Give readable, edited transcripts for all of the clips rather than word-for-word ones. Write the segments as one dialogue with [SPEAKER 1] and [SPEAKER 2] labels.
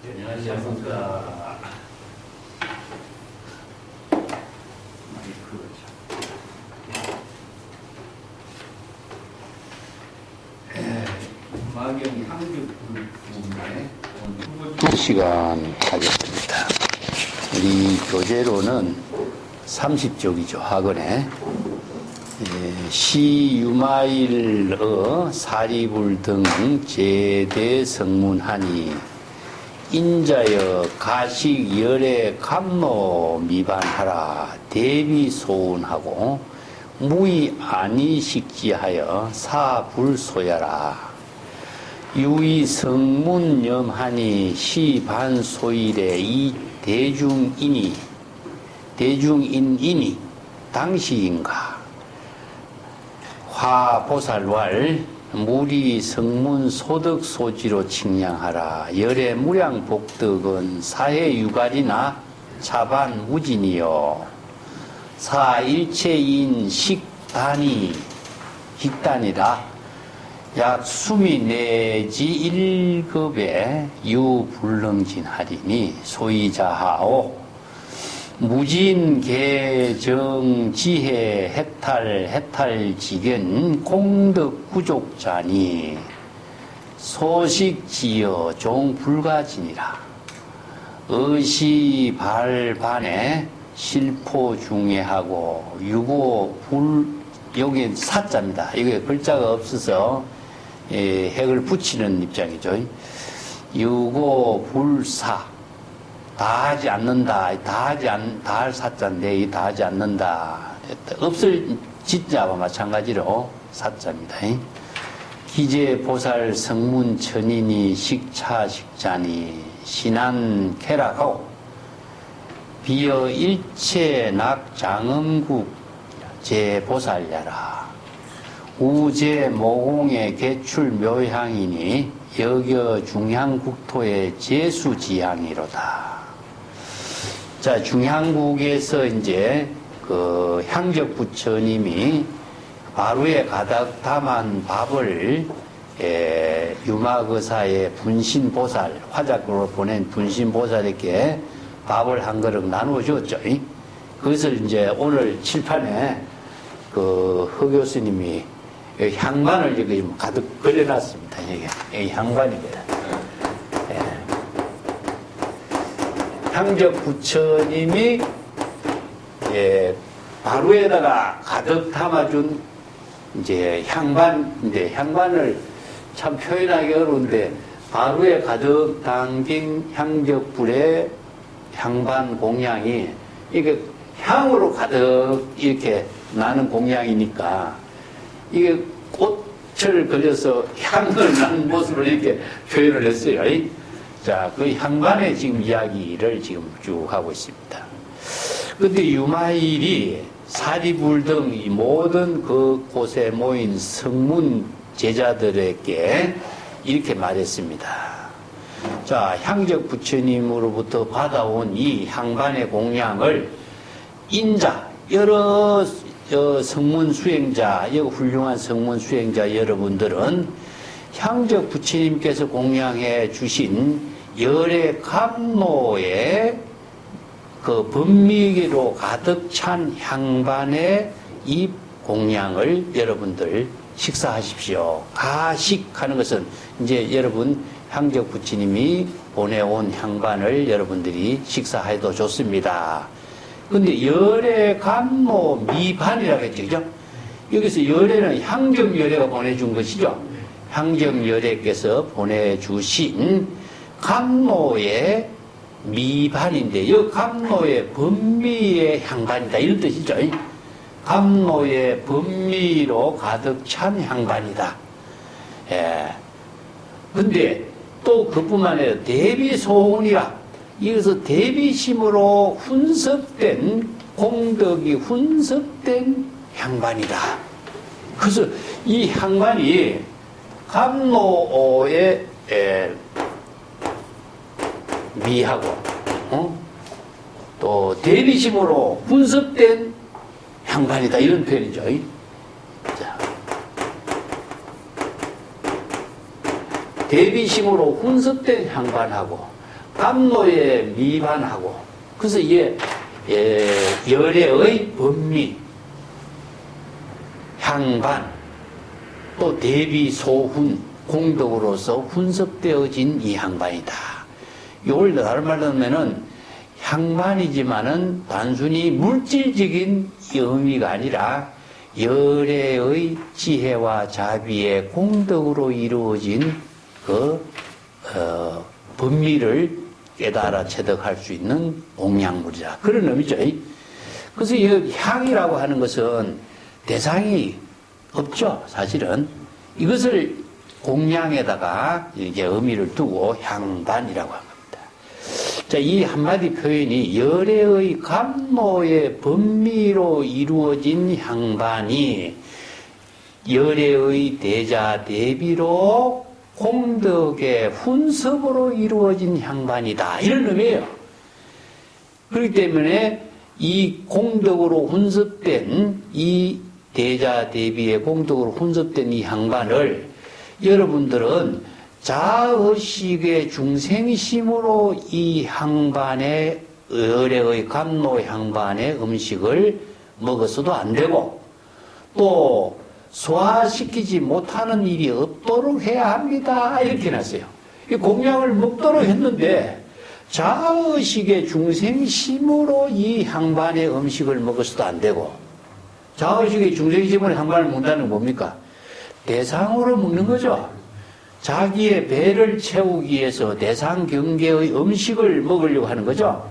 [SPEAKER 1] 안녕하십니까. 마경 향교부의 시간 하겠습니다. 우리 교재로는 30쪽이죠. 학원에 시 유마일의 사리불 등 제대 성문하니 인자여 가식 열애 감노 미반하라 대비 소운하고 무의 아니식지하여 사불소야라 유의 성문염하니 시반소일에 이 대중인이니 당시인가 화보살왈 무리 성문 소득 소지로 칭량하라 열애 무량 복덕은 사해 유갈이나 차반 무진이요 사일체인 식단이라 약 수미 내지 일급에 유불능진하리니 소이자하오 무진개정지혜 해탈지견 공덕구족자니 소식지어 종불가진이라 의시발반에 실포중해하고 유고불 여기 사자입니다. 이게 글자가 없어서 핵을 붙이는 입장이죠. 유고불사 다 하지 않는다. 다 할 사자인데 이 다 하지 않는다. 없을 짓자와 마찬가지로 사자입니다. 기재보살 성문천인이 식차식자니 신안 쾌락하고 비어 일체낙 장엄국 제보살야라 우제 모공의 개출 묘향이니 여겨 중향국토의 제수지향이로다. 자, 중향국에서 이제 그 향적부처님이 바루에 가득 담은 밥을 유마거사의 분신보살, 화작으로 보낸 분신보살에게 밥을 한 그릇 나누어 줬죠. 그것을 이제 오늘 칠판에 그 허 교수님이 향반을 여기 가득 걸려놨습니다. 이게 향반입니다. 향적 부처님이 바루에다가 가득 담아준 이제 향반인데 향반을 참 표현하기 어려운데 바루에 가득 담긴 향적불의 향반 공양이 이게 향으로 가득 이렇게 나는 공양이니까 이게 꽃을 그려서 향을 나는 모습을 이렇게 표현을 했어요. 자, 그 향반의 지금 이야기를 지금 쭉 하고 있습니다. 근데 유마일이 사리불 등 이 모든 그 곳에 모인 성문 제자들에게 이렇게 말했습니다. 자, 향적 부처님으로부터 받아온 이 향반의 공양을 인자, 여러 성문 수행자, 훌륭한 성문 수행자 여러분들은 향적 부처님께서 공양해 주신 열의 감노의 그 법미기로 가득 찬 향반의 이 공양을 여러분들 식사하십시오. 가식하는 것은 이제 여러분 향적 부처님이 보내온 향반을 여러분들이 식사해도 좋습니다. 근데 열의 감노 미반이라고 했죠. 그죠? 여기서 열애는 향정열애가 보내준 것이죠. 향정열애께서 보내주신 감노의 미반인데 이 감노의 법미의 향반이다 이런 뜻이죠. 감노의 법미로 가득 찬 향반이다. 근데 또 그뿐만 아니라 대비소원이라 이것은 대비심으로 훈섭된 공덕이 훈섭된 향반이다. 그래서 이 향반이 감노의 미하고 또 대비심으로 훈섭된 향반이다 이런 표현이죠. 자, 대비심으로 훈섭된 향반하고 감노에 미반하고, 그래서 이게 열애의 범미, 향반, 또 대비 소훈, 공덕으로서 훈습되어진 이 향반이다. 이걸 다른 말로 하면은 향반이지만은 단순히 물질적인 의미가 아니라 열애의 지혜와 자비의 공덕으로 이루어진 법미를 깨달아 체득할 수 있는 공양물이다. 그런 의미죠. 그래서 이 향이라고 하는 것은 대상이 없죠, 사실은. 이것을 공양에다가 이게 의미를 두고 향반이라고 합니다. 자, 이 한마디 표현이 열애의 감노의 법미로 이루어진 향반이 열애의 대자 대비로 공덕의 훈습으로 이루어진 향반이다. 이런 의미예요. 그렇기 때문에 이 공덕으로 훈습된 이 대자 대비의 공덕으로 훈습된 이 향반을 여러분들은 자의식의 중생심으로 이 향반의 열애의 감노 향반의 음식을 먹어서도 안 되고 또 소화시키지 못하는 일이 없도록 해야 합니다. 이렇게 해놨어요. 이 공양을 먹도록 했는데 자의식의 중생심으로 이 향반의 음식을 먹어서도 안 되고, 자의식의 중생심으로 향반을 먹는다는 건 뭡니까? 대상으로 먹는 거죠. 자기의 배를 채우기 위해서 대상 경계의 음식을 먹으려고 하는 거죠.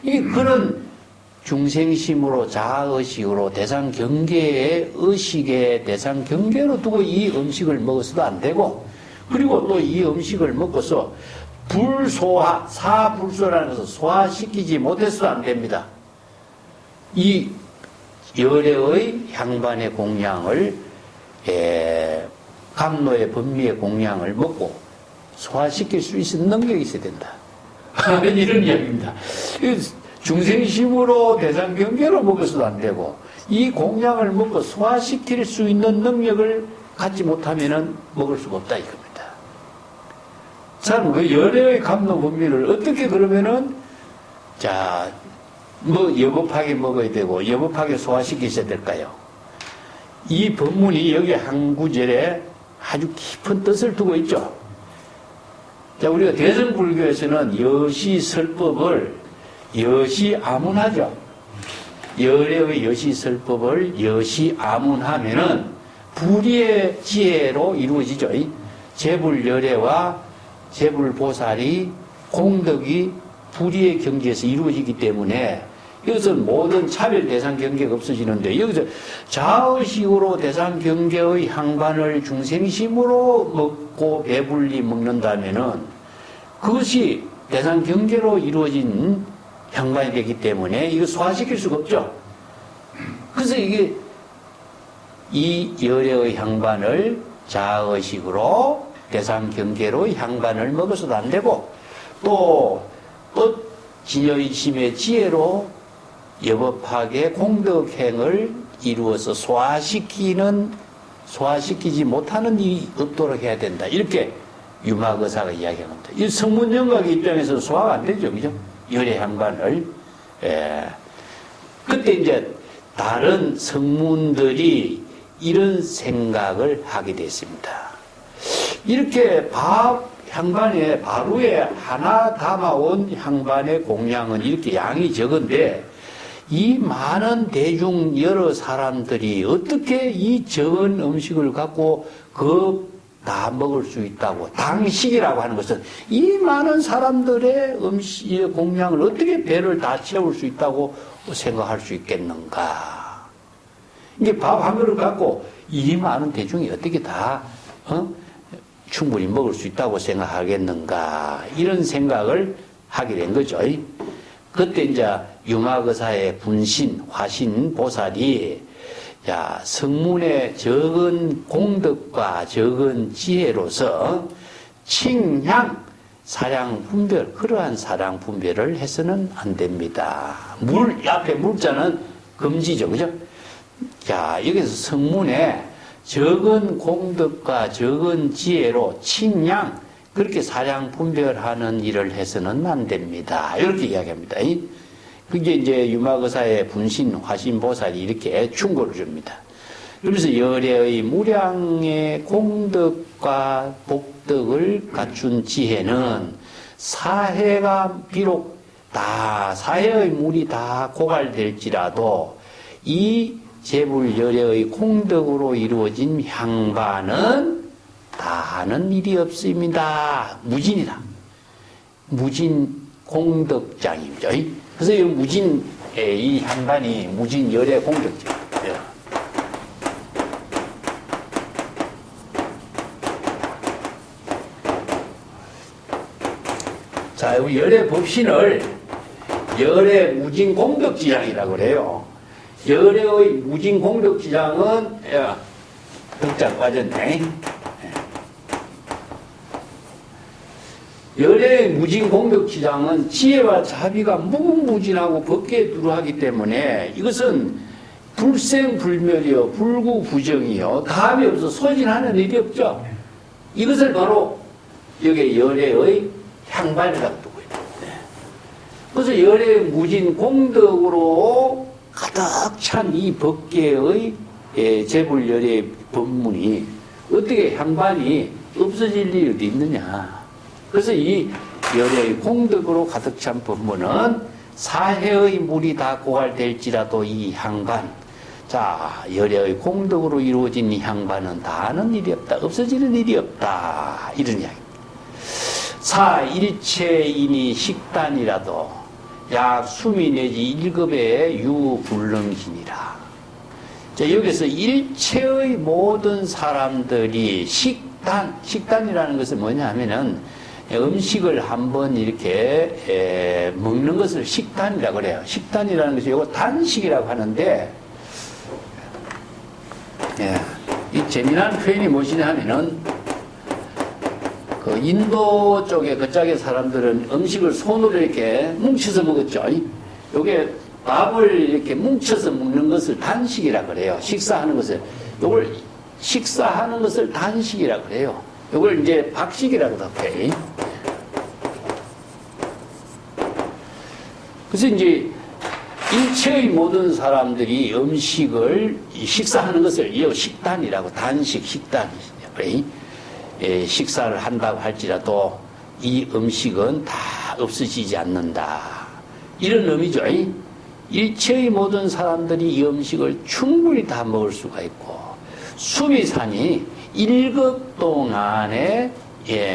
[SPEAKER 1] 이 그런 중생심으로 자의식으로 대상 경계의 의식에 대상 경계로 두고 이 음식을 먹어서도 안 되고, 그리고 또 이 음식을 먹고서 불소화, 사불소라는 것을 소화시키지 못해서도 안 됩니다. 이 열애의 향반의 공양을 감노의 법미의 공양을 먹고 소화시킬 수 있는 능력이 있어야 된다. 이런 이야기입니다. 중생심으로 대상 경계로 먹어서도 안 되고 이 공양을 먹고 소화시킬 수 있는 능력을 갖지 못하면은 먹을 수가 없다 이겁니다. 참, 그 열애의 감노 법미를 어떻게 그러면은 여법하게 먹어야 되고 여법하게 소화시키셔야 될까요? 이 법문이 여기 한 구절에 아주 깊은 뜻을 두고 있죠. 자, 우리가 대승불교에서는 여시설법을 여시아문하죠. 열애의 여시설법을 여시아문하면은 불의의 지혜로 이루어지죠. 재불열애와 재불보살이 공덕이 불의의 경지에서 이루어지기 때문에 이것은 모든 차별 대상 경계가 없어지는데, 여기서 자의식으로 대상 경계의 향반을 중생심으로 먹고 배불리 먹는다면은 그것이 대상 경계로 이루어진 향반이 되기 때문에 이거 소화시킬 수가 없죠. 그래서 이게 이 열애의 향반을 자의식으로 대상 경계로 향반을 먹어서도 안 되고, 또 진여의심의 지혜로 여법하게 공덕행을 이루어서 소화시키지 못하는 일이 없도록 해야 된다. 이렇게 유마거사가 이야기합니다. 이 성문영각의 입장에서는 소화가 안 되죠. 그죠? 열애 향반을. 그때 이제 다른 성문들이 이런 생각을 하게 됐습니다. 이렇게 향반에 바루에 하나 담아온 향반의 공양은 이렇게 양이 적은데 이 많은 대중 여러 사람들이 어떻게 이 적은 음식을 갖고 다 먹을 수 있다고, 당식이라고 하는 것은 이 많은 사람들의 음식의 공양을 어떻게 배를 다 채울 수 있다고 생각할 수 있겠는가. 이게 밥 한 그릇 갖고 이 많은 대중이 어떻게 다 충분히 먹을 수 있다고 생각하겠는가, 이런 생각을 하게 된 거죠. 그때 이제 유마거사의 분신, 화신 보살이 성문의 적은 공덕과 적은 지혜로서 칭향, 사량 분별, 그러한 사량 분별을 해서는 안 됩니다. 앞에 물자는 금지죠. 그죠? 자, 여기서 성문에 적은 공덕과 적은 지혜로 칭양, 그렇게 사량 분별하는 일을 해서는 안 됩니다. 이렇게 이야기합니다. 그게 이제 유마거사의 분신 화신보살이 이렇게 충고를 줍니다. 그래서 열애의 무량의 공덕과 복덕을 갖춘 지혜는 사해가 비록 다 사해의 물이 다 고갈될지라도 이 재불 열애의 공덕으로 이루어진 향반은 다 하는 일이 없습니다. 무진이다. 무진 공덕장이죠. 그래서 이 무진 이 향반이 무진 열애 공덕장. 자, 열애 법신을 열애 무진 공덕지장이라고 그래요. 열애의 무진 공덕지장은 덕자 빠졌네. 열애의 무진 공덕지장은 지혜와 자비가 무궁무진하고 법계에 두루하기 때문에 이것은 불생불멸이요 불구부정이요 다음이 없어 소진하는 일이 없죠. 이것을 바로 여기 열애의 향반이라고 두고 있는데, 그래서 열애 무진 공덕으로 가득 찬 이 법계의 재불 열애 법문이 어떻게 향반이 없어질 일이 어디 있느냐. 그래서 이 열애의 공덕으로 가득 찬 법문은 사해의 물이 다 고갈될지라도 이 향반, 자, 열애의 공덕으로 이루어진 이 향반은 다 하는 일이 없다. 없어지는 일이 없다. 이런 이야기. 사 일체인이 식단이라도 약 수미 내지 1급의 유불능신이라. 자, 여기서 일체의 모든 사람들이 식단이라는 것은 뭐냐 하면은 음식을 한번 이렇게 먹는 것을 식단이라고 그래요. 식단이라는 것이 이거 단식이라고 하는데, 이 재미난 표현이 무엇이냐 하면은 그 인도 쪽에 그 짝의 사람들은 음식을 손으로 이렇게 뭉쳐서 먹었죠. 요게 밥을 이렇게 뭉쳐서 먹는 것을 단식이라 그래요. 식사하는 것을. 요걸 식사하는 것을 단식이라 그래요. 요걸 이제 박식이라고도 해. 그래서 이제 일체의 모든 사람들이 음식을 식사하는 것을 이 식단이라고 단식 식단이죠. 식사를 한다고 할지라도 이 음식은 다 없어지지 않는다. 이런 의미죠. 일체의 모든 사람들이 이 음식을 충분히 다 먹을 수가 있고, 수미산이 1급 동안에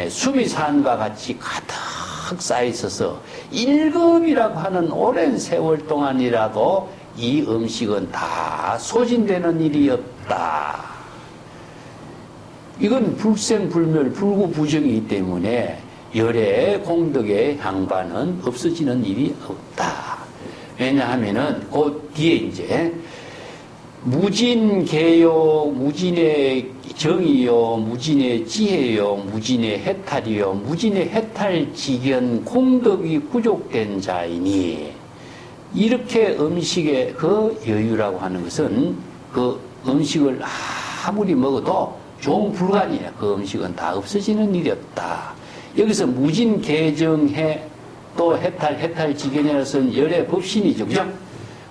[SPEAKER 1] 수미산과 같이 가득 쌓여 있어서 1급이라고 하는 오랜 세월 동안이라도 이 음식은 다 소진되는 일이 없다. 이건 불생불멸 불구부정이기 때문에 열애 공덕의 향반은 없어지는 일이 없다. 왜냐하면은 그 뒤에 이제 무진계요, 무진의 정의요, 무진의 지혜요, 무진의 해탈이요, 무진의 해탈지견 공덕이 부족된 자이니, 이렇게 음식의 그 여유라고 하는 것은 그 음식을 아무리 먹어도 종불간이야. 그 음식은 다 없어지는 일이 없다. 여기서 무진계정해 또 해탈지견이라서는 열애 법신이죠. 그죠?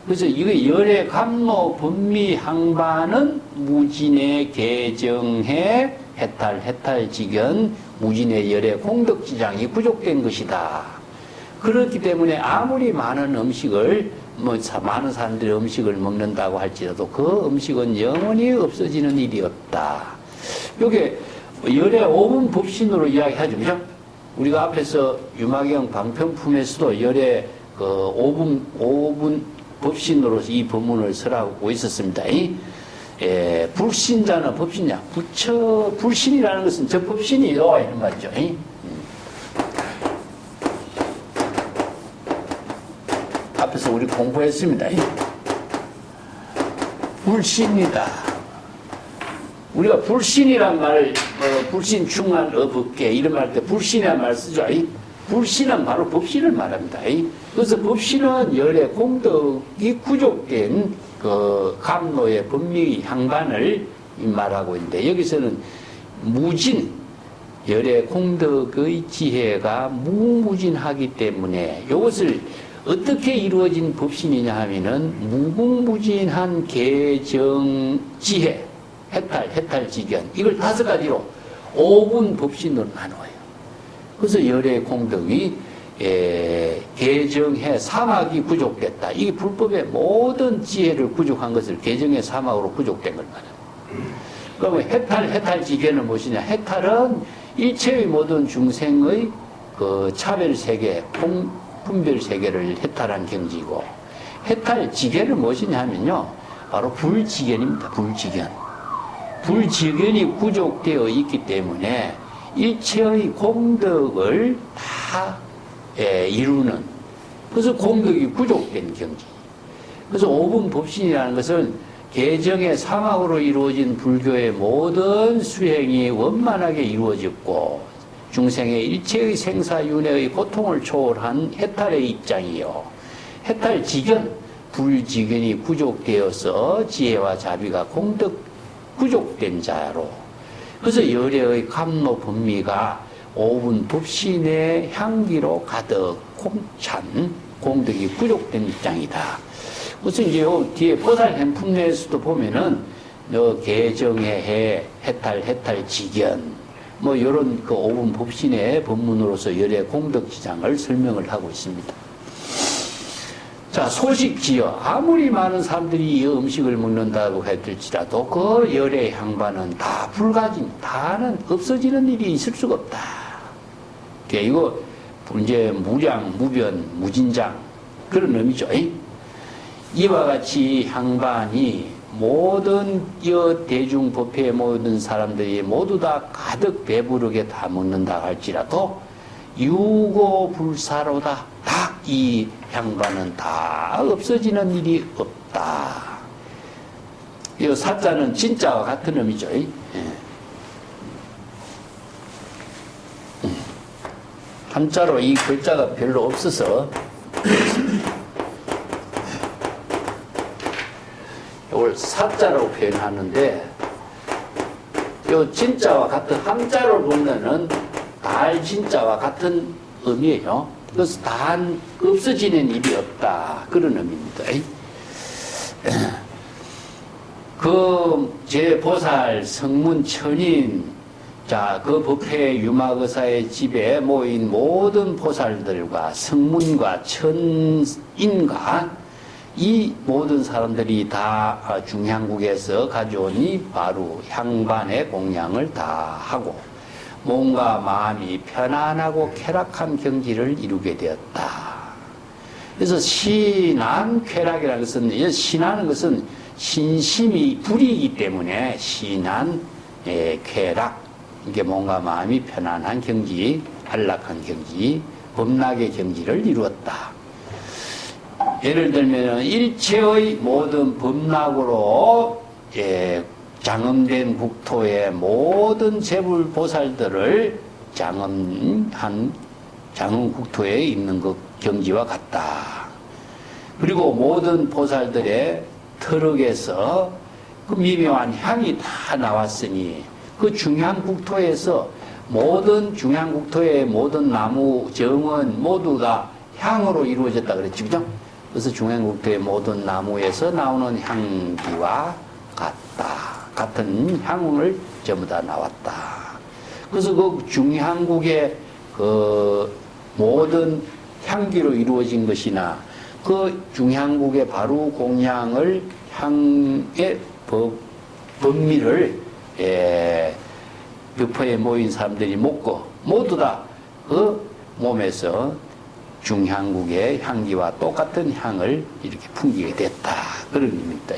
[SPEAKER 1] 그래서 이거 열애 감로 법미 항반은 무진의 계정해 해탈지견 무진의 열애 공덕지장이 부족된 것이다. 그렇기 때문에 아무리 많은 음식을 많은 사람들이 음식을 먹는다고 할지라도 그 음식은 영원히 없어지는 일이 없다. 요게 열애 5분 법신으로 이야기하죠. 그죠? 우리가 앞에서 유마경 방편품에서도 열애 그 5분 법신으로서 이 법문을 설하고 있었습니다. 불신자는 법신자. 불신이라는 것은 저 법신이요. 이런 말이죠. 앞에서 우리 공부했습니다. 불신이다. 우리가 불신이란 말을, 불신충한 어법계, 이런 말 할 때 불신이란 말 쓰죠. 불신은 바로 법신을 말합니다. 그래서 법신은 열애 공덕이 구족된 그 감로의 법미 향반을 말하고 있는데, 여기서는 무진, 열의 공덕의 지혜가 무궁무진하기 때문에 이것을 어떻게 이루어진 법신이냐 하면은 무궁무진한 개정 지혜, 해탈지견 이걸 5가지로 5분 법신으로 나누어요. 그래서 열의 공덕이 개정해 사막이 구족됐다. 이게 불법의 모든 지혜를 구족한 것을 개정해 사막으로 구족된 걸 말합니다. 그러면 해탈지견은 무엇이냐? 해탈은 일체의 모든 중생의 그 차별세계, 분별세계를 해탈한 경지고, 해탈지견은 무엇이냐 하면요, 바로 불지견입니다. 불지견이 구족되어 있기 때문에 일체의 공덕을 다 이루는, 그래서 공덕이 구족된 경지. 그래서 5분 법신이라는 것은 개정의 사막으로 이루어진 불교의 모든 수행이 원만하게 이루어졌고 중생의 일체의 생사윤회의 고통을 초월한 해탈의 입장이요. 해탈지견, 불지견이 구족되어서 지혜와 자비가 공덕 구족된 자로. 그래서 열애의 감로 법미가 5분 법신의 향기로 가득 찬 공덕이 구족된 입장이다. 그래서 이제 뒤에 보살 행품내에서도 보면은 개정의 해탈지견 뭐 이런 그 5분 법신의 법문으로서 열의 공덕지장을 설명을 하고 있습니다. 자, 소식지어 아무리 많은 사람들이 이 음식을 먹는다고 해둘지라도 그 열의 향반은 다 불가진, 다는 없어지는 일이 있을 수가 없다. 이거 이제 무량, 무변, 무진장 그런 의미죠. 이와 같이 향반이 모든 대중법회의 모든 사람들이 모두 다 가득 배부르게 다 먹는다 할지라도 유고불사로다. 다 이 향반은 다 없어지는 일이 없다. 이 사자는 진짜와 같은 의미죠. 한자로 이 글자가 별로 없어서 이걸 사자로 표현하는데 이 진짜와 같은 한자로 보면은 달 진짜와 같은 의미예요. 그래서 단 없어지는 일이 없다 그런 의미입니다. 그 제 보살 성문 천인 자, 그 법회 유마거사의 집에 모인 모든 보살들과 성문과 천인과 이 모든 사람들이 다 중향국에서 가져온 이 바로 향반의 공양을 다 하고 몸과 마음이 편안하고 쾌락한 경지를 이루게 되었다. 그래서 신안 쾌락이라는 것은, 신하는 것은 신심이 불이기 때문에 신안 쾌락, 이게 몸과 마음이 편안한 경지, 안락한 경지, 범락의 경지를 이루었다. 예를 들면 일체의 모든 범락으로 장엄된 국토의 모든 재불보살들을 장엄한 장엄 국토에 있는 그 경지와 같다. 그리고 모든 보살들의 터럭에서 그 미묘한 향이 다 나왔으니 그 중향국토에서 모든 중향국토의 모든 나무 정원 모두 다 향으로 이루어졌다 그랬죠, 그죠? 그래서 중향국토의 모든 나무에서 나오는 향기와 같은 향을 전부 다 나왔다. 그래서 그 중향국의 그 모든 향기로 이루어진 것이나 그 중향국의 바로 공양을 향의 법미를 벽포에 모인 사람들이 먹고 모두 다 그 몸에서 중향국의 향기와 똑같은 향을 이렇게 풍기게 됐다. 그런 의미입니다.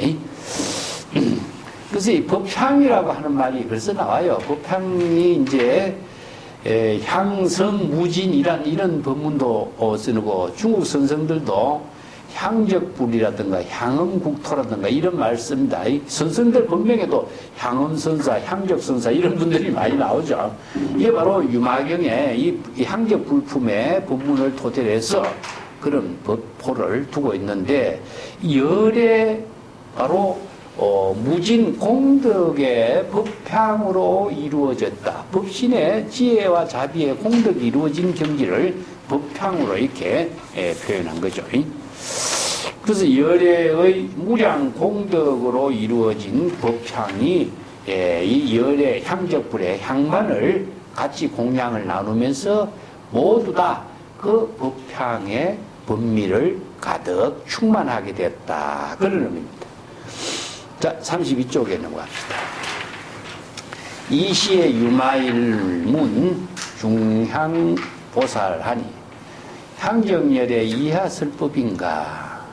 [SPEAKER 1] 그래서 이 법향이라고 하는 말이 벌써 나와요. 법향이 이제 향성무진이란 이런 법문도 쓰고 중국 선성들도 향적불이라든가 향음국토라든가 이런 말 씁니다. 선성들 법명에도 향음선사, 향적선사 이런 분들이 많이 나오죠. 이게 바로 유마경에 이 향적불품의 법문을 토대로 해서 그런 법포를 두고 있는데 열에 바로 무진 공덕의 법향으로 이루어졌다. 법신의 지혜와 자비의 공덕이 이루어진 경지를 법향으로 이렇게 표현한 거죠. 그래서 열애의 무량 공덕으로 이루어진 법향이 이 열애 향적불의 향만을 같이 공양을 나누면서 모두 다 그 법향의 법미를 가득 충만하게 됐다. 그런 의미입니다. 자, 32쪽에 넘어갑시다. 이시의 유마일문 중향보살하니 향정열의 이하설법인가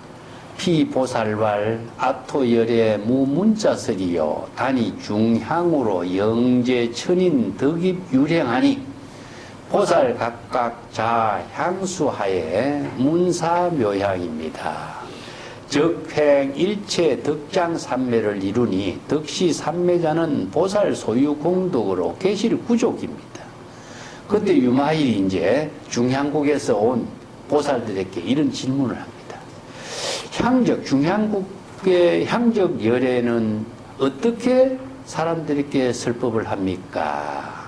[SPEAKER 1] 피보살발 아토열의 무문자설이요 단이 중향으로 영재천인 덕입 유량하니 보살 각각 자향수하에 문사묘향입니다. 적행 일체 덕장 삼매를 이루니 덕시 삼매자는 보살 소유 공덕으로 계실 구족입니다. 그때 유마일이 이제 중향국에서 온 보살들에게 이런 질문을 합니다. 향적, 중향국의 향적 열애는 어떻게 사람들에게 설법을 합니까?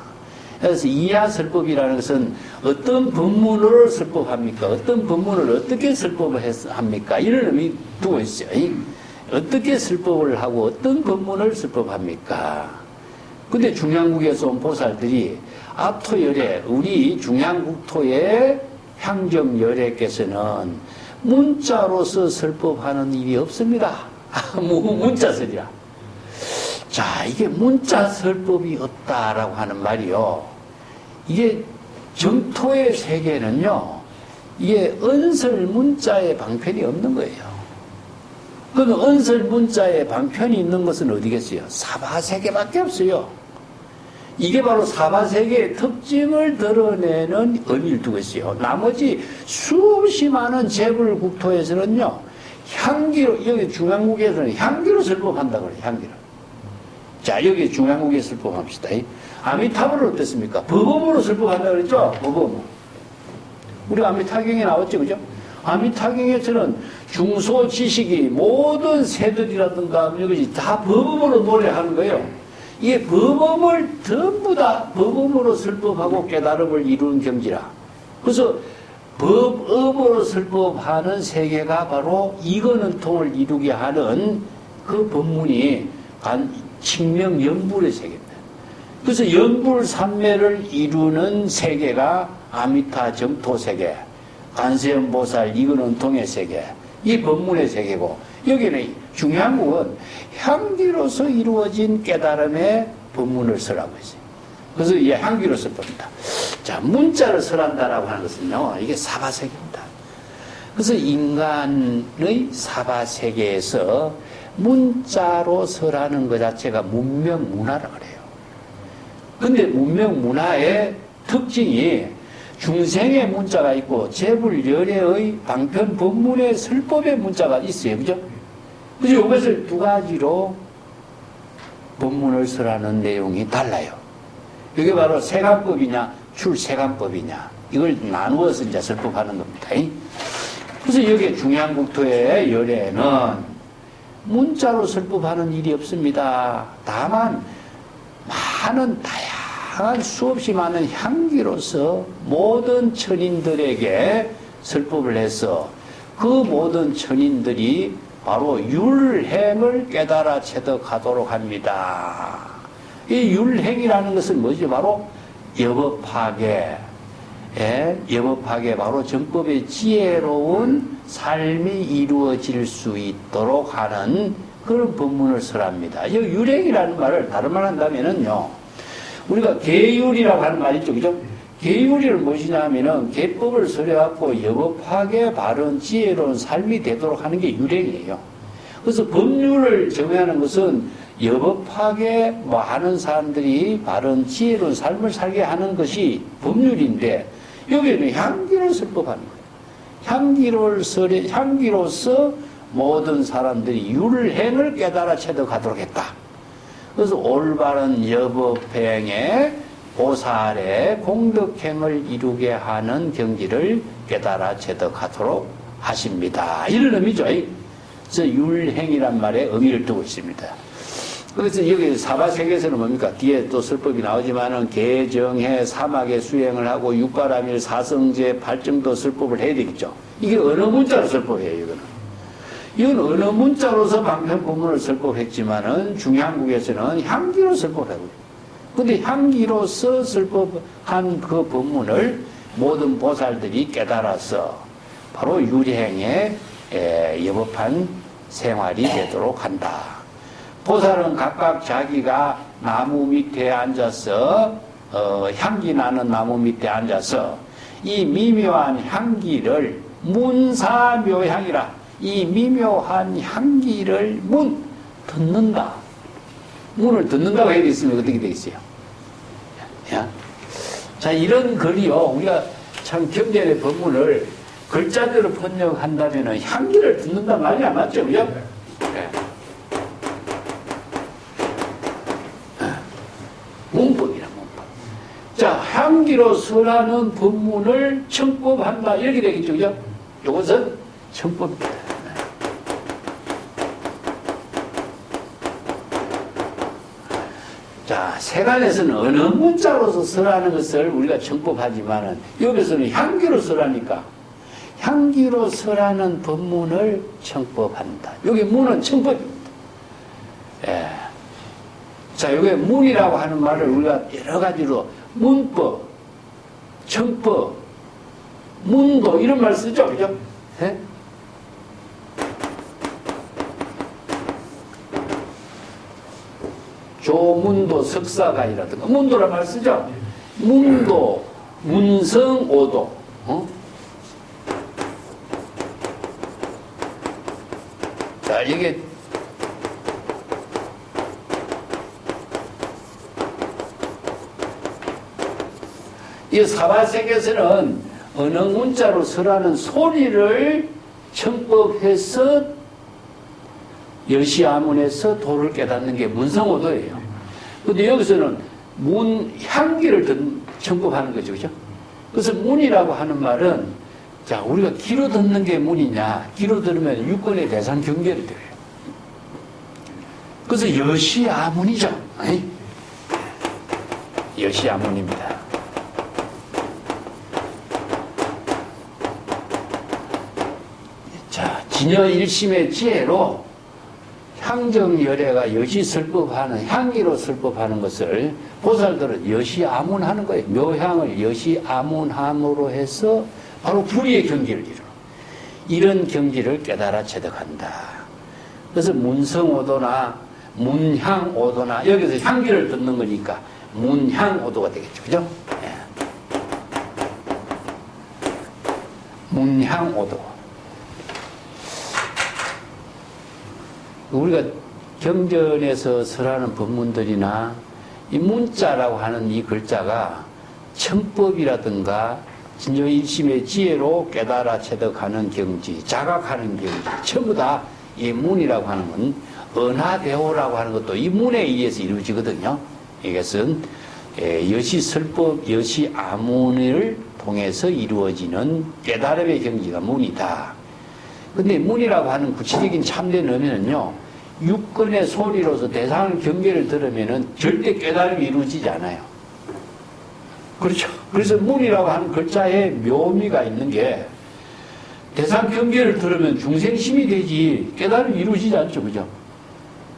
[SPEAKER 1] 그래서 이하설법이라는 것은 어떤 법문으로 설법합니까? 어떤 법문을 어떻게 설법을 합니까? 이런 의미 두고 있어요. 어떻게 설법을 하고 어떤 법문을 설법합니까? 근데 중향국에서 온 보살들이 아토열애, 우리 중향국토의 향정열애께서는 문자로서 설법하는 일이 없습니다. 문자설이야. 자, 이게 문자 설법이 없다라고 하는 말이요. 이게 정토의 세계는요, 이게 언설 문자의 방편이 없는 거예요. 그러면 언설 문자의 방편이 있는 것은 어디겠어요? 사바세계밖에 없어요. 이게 바로 사바세계의 특징을 드러내는 의미를 두고 있어요. 나머지 수없이 많은 재불국토에서는요, 향기로, 여기 중앙국에서는 향기로 설법한다 그래요, 향기로. 자, 여기 중앙국에 설법합시다. 아미타불은 어떻습니까? 법음으로 설법한다 그랬죠? 법음. 우리 아미타경에 나왔죠, 그죠? 아미타경에서는 중소 지식이 모든 새들이라든가 이것이 다 법음으로 노래하는 거예요. 이게 법음을 전부 다 법음으로 설법하고 깨달음을 이루는 경지라. 그래서 법음으로 설법하는 세계가 바로 이거는통을 이루게 하는 그 법문이 칭명 연불의 세계입니다. 그래서 연불 삼매를 이루는 세계가 아미타 정토 세계, 관세음보살 이근원통의 세계, 이 법문의 세계고, 여기는 중향국은 향기로서 이루어진 깨달음의 법문을 설하고 있어요. 그래서 이 향기로 설법입니다. 자, 문자를 설한다라고 하는 것은요, 이게 사바세계입니다. 그래서 인간의 사바세계에서 문자로 설하는 것 자체가 문명문화라 그래요. 근데 문명문화의 특징이 중생의 문자가 있고 재불열애의 방편 법문의 설법의 문자가 있어요. 그죠? 그래서 이것을 두 가지로 법문을 설하는 내용이 달라요. 이게 바로 세간법이냐 출세간법이냐 이걸 나누어서 이제 설법하는 겁니다. 그래서 여기 중향국토의 열애는 문자로 설법하는 일이 없습니다. 다만 많은 다양한 수없이 많은 향기로서 모든 천인들에게 설법을 해서 그 모든 천인들이 바로 율행을 깨달아 체득하도록 합니다. 이 율행이라는 것은 뭐죠? 바로 여법하게, 여법하게 바로 정법의 지혜로운 삶이 이루어질 수 있도록 하는 그런 법문을 설합니다. 이 율행이라는 말을 다른 말 한다면은요, 우리가 계율이라고 하는 말 있죠, 그죠? 계율이는 무엇이냐 하면은 계법을 설해갖고 여법하게 바른 지혜로운 삶이 되도록 하는 게 율행이에요. 그래서 법률을 정하는 것은 여법하게 뭐 하는 사람들이 바른 지혜로운 삶을 살게 하는 것이 법률인데, 여기는 향기로 설법하는 거예요. 향기로서 모든 사람들이 율행을 깨달아 체득하도록 했다. 그래서 올바른 여법행에 보살의 공덕행을 이루게 하는 경지를 깨달아 체득하도록 하십니다. 이런 의미죠. 그래서 율행이란 말에 의미를 두고 있습니다. 그래서 여기 사바세계에서는 뭡니까? 뒤에 또 설법이 나오지만은 개정해 사막에 수행을 하고 육바라밀 사성제 발정도 설법을 해야 되겠죠. 이게 어느 문자로 설법해요, 이거는. 이건 어느 문자로서 방편법문을 설법했지만은 중요한국에서는 향기로 설법하고. 근데 향기로서 설법한 그 법문을 모든 보살들이 깨달아서 바로 율행에 여법한 생활이 되도록 한다. 보살은 각각 자기가 나무 밑에 앉아서 향기 나는 나무 밑에 앉아서 이 미묘한 향기를 문사묘향이라 이 미묘한 향기를 듣는다. 문을 듣는다고 해야 되겠으면 어떻게 되겠어요? 야? 자, 이런 글이요. 우리가 참 경전의 법문을 글자대로 번역한다면 향기를 듣는다 말이 안 맞죠? 그죠? 네. 문법이라 문법. 자, 향기로 설하는 법문을 청법한다. 이렇게 되겠죠. 그죠? 이것은 청법입니다. 자, 세간에서는 어느 문자로서 설하는 것을 우리가 청법하지만은 여기서는 향기로 설하니까 향기로 설하는 법문을 청법한다. 여기 문은 청법입니다. 예. 자, 이게 문이라고 하는 말을 우리가 여러 가지로 문법, 청법, 문도 이런 말 쓰죠, 그죠? 예? 조문도 석사가이라든가 문도란 말 쓰죠. 문도, 문성오도. 자, 이게 이 사바세계에서는 어느 문자로 설하는 소리를 청법해서 여시아문에서 도를 깨닫는 게 문성오도예요. 근데 여기서는 향기를 청법하는 거죠. 그죠? 그래서 문이라고 하는 말은, 자, 우리가 귀로 듣는 게 문이냐, 귀로 들으면 육권의 대상 경계를 드려요. 그래서 여시아문이죠. 여시아문입니다. 자, 진여일심의 지혜로 향정열애가 여시설법하는 향기로 설법하는 것을 보살들은 여시아문하는 거예요. 묘향을 여시아문함으로 해서 바로 불의의 경지를 이루는 이런 경지를 깨달아 체득한다. 그래서 문성오도나 문향오도나 여기서 향기를 듣는 거니까 문향오도가 되겠죠. 그죠? 예. 문향오도. 우리가 경전에서 설하는 법문들이나 이 문자라고 하는 이 글자가 청법이라든가 진조일심의 지혜로 깨달아 체득하는 경지, 자각하는 경지, 전부 다 이 문이라고 하는 건 언하대오라고 하는 것도 이 문에 의해서 이루어지거든요. 이것은 여시설법, 여시아문을 통해서 이루어지는 깨달음의 경지가 문이다. 근데 문이라고 하는 구체적인 참된 의미는요, 육근의 소리로서 대상 경계를 들으면은 절대 깨달음이 이루어지지 않아요. 그렇죠. 그래서 문이라고 하는 글자에 묘미가 있는 게 대상 경계를 들으면 중생심이 되지 깨달음이 이루어지지 않죠. 그죠?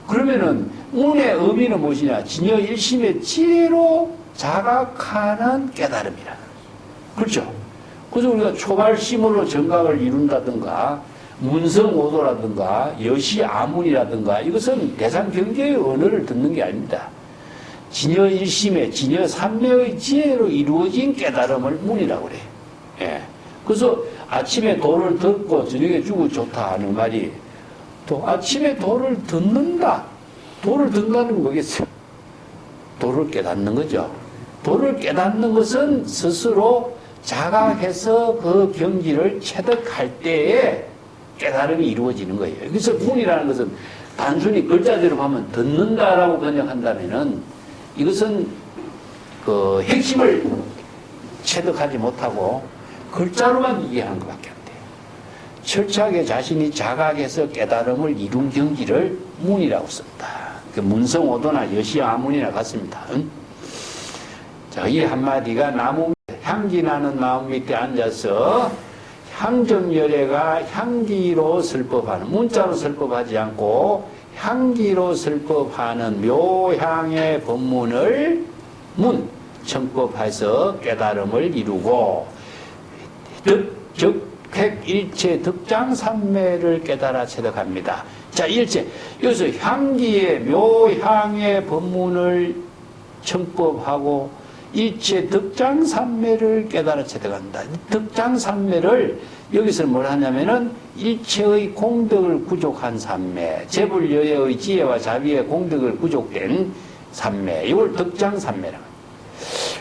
[SPEAKER 1] 그러면은 문의 의미는 무엇이냐? 진여일심의 지혜로 자각하는 깨달음이라. 그렇죠. 그래서 우리가 초발심으로 정각을 이룬다든가 문성오도라든가 여시아문이라든가 이것은 대상 경계의 언어를 듣는 게 아닙니다. 진여일심의 진여삼매의 지혜로 이루어진 깨달음을 문이라고 그래요. 예. 그래서 아침에 도를 듣고 저녁에 죽어 좋다 하는 말이 또 아침에 도를 듣는다. 도를 듣는다는 건 뭐겠어요? 도를 깨닫는 거죠. 도를 깨닫는 것은 스스로 자각해서 그 경지를 체득할 때에 깨달음이 이루어지는 거예요. 그래서 문이라는 것은 단순히 글자대로 하면 듣는다라고 번역한다면은 이것은 그 핵심을 체득하지 못하고 글자로만 이해하는 것밖에 안 돼요. 철저하게 자신이 자각해서 깨달음을 이룬 경지를 문이라고 씁니다. 그 문성오도나 여시아문이나 같습니다. 자, 이 한마디가 나무 향기 나는 나무 밑에 앉아서 향정열애가 향기로 설법하는, 문자로 설법하지 않고 향기로 설법하는 묘향의 법문을 청법해서 깨달음을 이루고 즉핵일체 득장산매를 깨달아 체득합니다. 자, 일체 여기서 향기의 묘향의 법문을 청법하고 일체 득장산매를 깨달아 체득한다. 득장산매를 여기서 뭘 하냐면은 일체의 공덕을 구족한 산매, 재불여의 지혜와 자비의 공덕을 구족된 산매, 이걸 득장산매라고.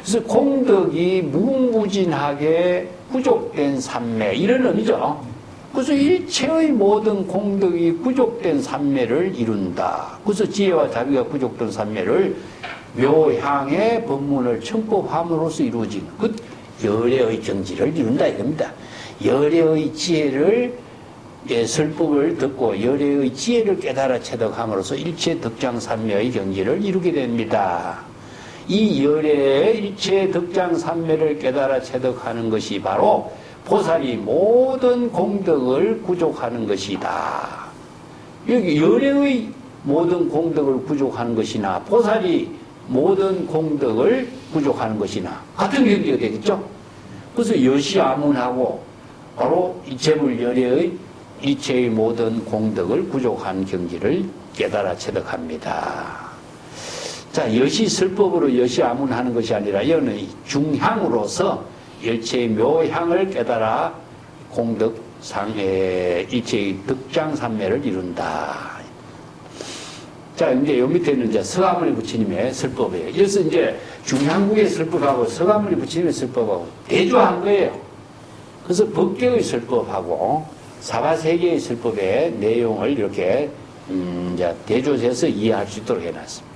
[SPEAKER 1] 그래서 공덕이 무궁무진하게 구족된 산매, 이런 의미죠. 그래서 일체의 모든 공덕이 구족된 산매를 이룬다. 그래서 지혜와 자비가 구족된 산매를 묘향의 법문을 청법함으로써 이루어진 그 열애의 경지를 이룬다 이겁니다. 열애의 지혜를 설법을 듣고 열애의 지혜를 깨달아 체득함으로써 일체 득장산매의 경지를 이루게 됩니다. 이 열애의 일체 득장산매를 깨달아 체득하는 것이 바로 보살이 모든 공덕을 구족하는 것이다. 여기 열애의 모든 공덕을 구족하는 것이나 보살이 모든 공덕을 구족하는 것이나 같은 경지가 되겠죠. 그래서 여시아문하고 바로 재불열애의 일체의 모든 공덕을 구족한 경지를 깨달아 체득합니다. 자, 여시설법으로 여시아문하는 것이 아니라 이거는 중향으로서 일체의 묘향을 깨달아 공덕상의 일체의 득장산매를 이룬다. 자, 이제 요 밑에는 이제 서가모니 부처님의 설법이에요. 그래서 이제 중향국의 설법하고 서가모니 부처님의 설법하고 대조한 거예요. 그래서 법계의 설법하고 사바세계의 설법의 내용을 이렇게 이제 대조해서 이해할 수 있도록 해놨습니다.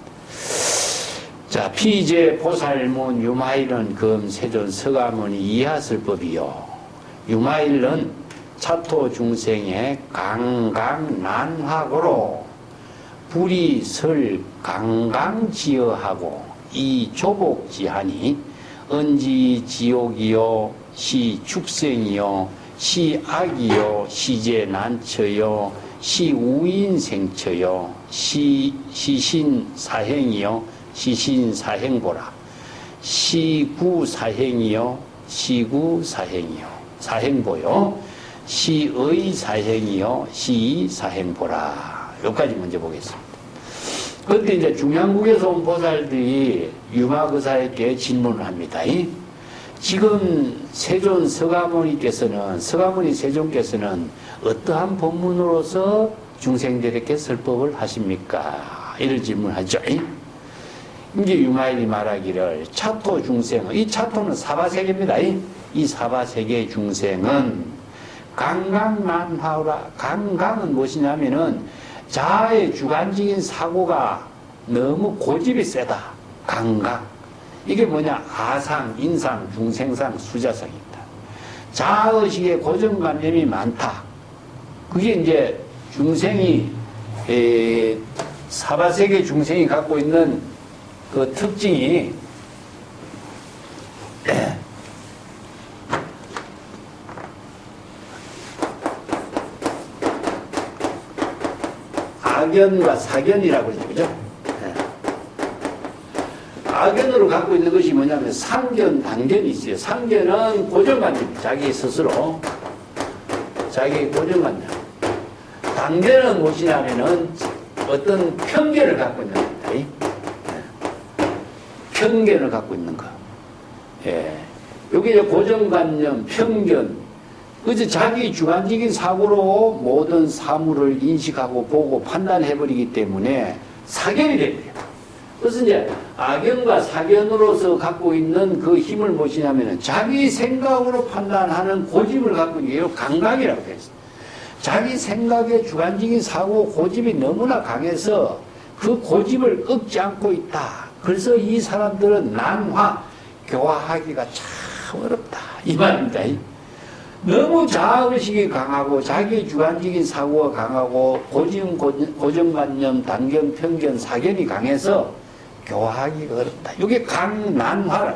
[SPEAKER 1] 자, 피제 보살문 유마일은 금세존 서가모니 이하설법이요. 유마일은 차토 중생의 강강난화고로 불이 설 강강지어하고 이 조복지하니 언지 지옥이요 시 축생이요 시 악이요 시제 난처요 시 우인생처요 시 시신사행이요 시신사행보라 시구사행이요 시구사행이요 사행보요 시의 사행이요 시사행보라. 여기까지 먼저 보겠습니다. 그때 이제 중앙국에서 온 보살들이 유마거사에게 질문을 합니다. 지금 세존 서가모니께서는, 서가모니 세존께서는 어떠한 법문으로서 중생들에게 설법을 하십니까? 이런 질문을 하죠. 이제 유마일이 말하기를 차토 중생은, 이 차토는 사바세계입니다. 이 사바세계 중생은 강강난하오라. 강강은 무엇이냐면은 자아의 주관적인 사고가 너무 고집이 세다. 강강. 이게 뭐냐? 아상, 인상, 중생상, 수자상입니다. 자아의식의 고정관념이 많다. 그게 이제 중생이, 사바세계 중생이 갖고 있는 그 특징이 악연과 사견이라고 그러죠. 그죠? 악연으로 갖고 있는 것이 뭐냐면 상견, 단견이 있어요. 상견은 고정관념, 자기 스스로. 자기 고정관념. 단견은 무엇이냐면은 어떤 편견을 갖고 있는 겁니다. 편견을 갖고 있는 거. 예. 여기 이제 고정관념, 편견. 그래서 자기 주관적인 사고로 모든 사물을 인식하고 보고 판단해버리기 때문에 사견이 됩니다. 그래서 이제 악연과 사견으로서 갖고 있는 그 힘을 무엇이냐면은 자기 생각으로 판단하는 고집을 갖고 있는 게 강강이라고 했어요. 자기 생각의 주관적인 사고 고집이 너무나 강해서 그 고집을 꺾지 않고 있다. 그래서 이 사람들은 난화, 교화하기가 참 어렵다. 이 말입니다. 너무 자아의식이 강하고 자기 주관적인 사고가 강하고 고정관념, 단견, 편견, 사견이 강해서 교화하기가 어렵다. 이게 강난화라.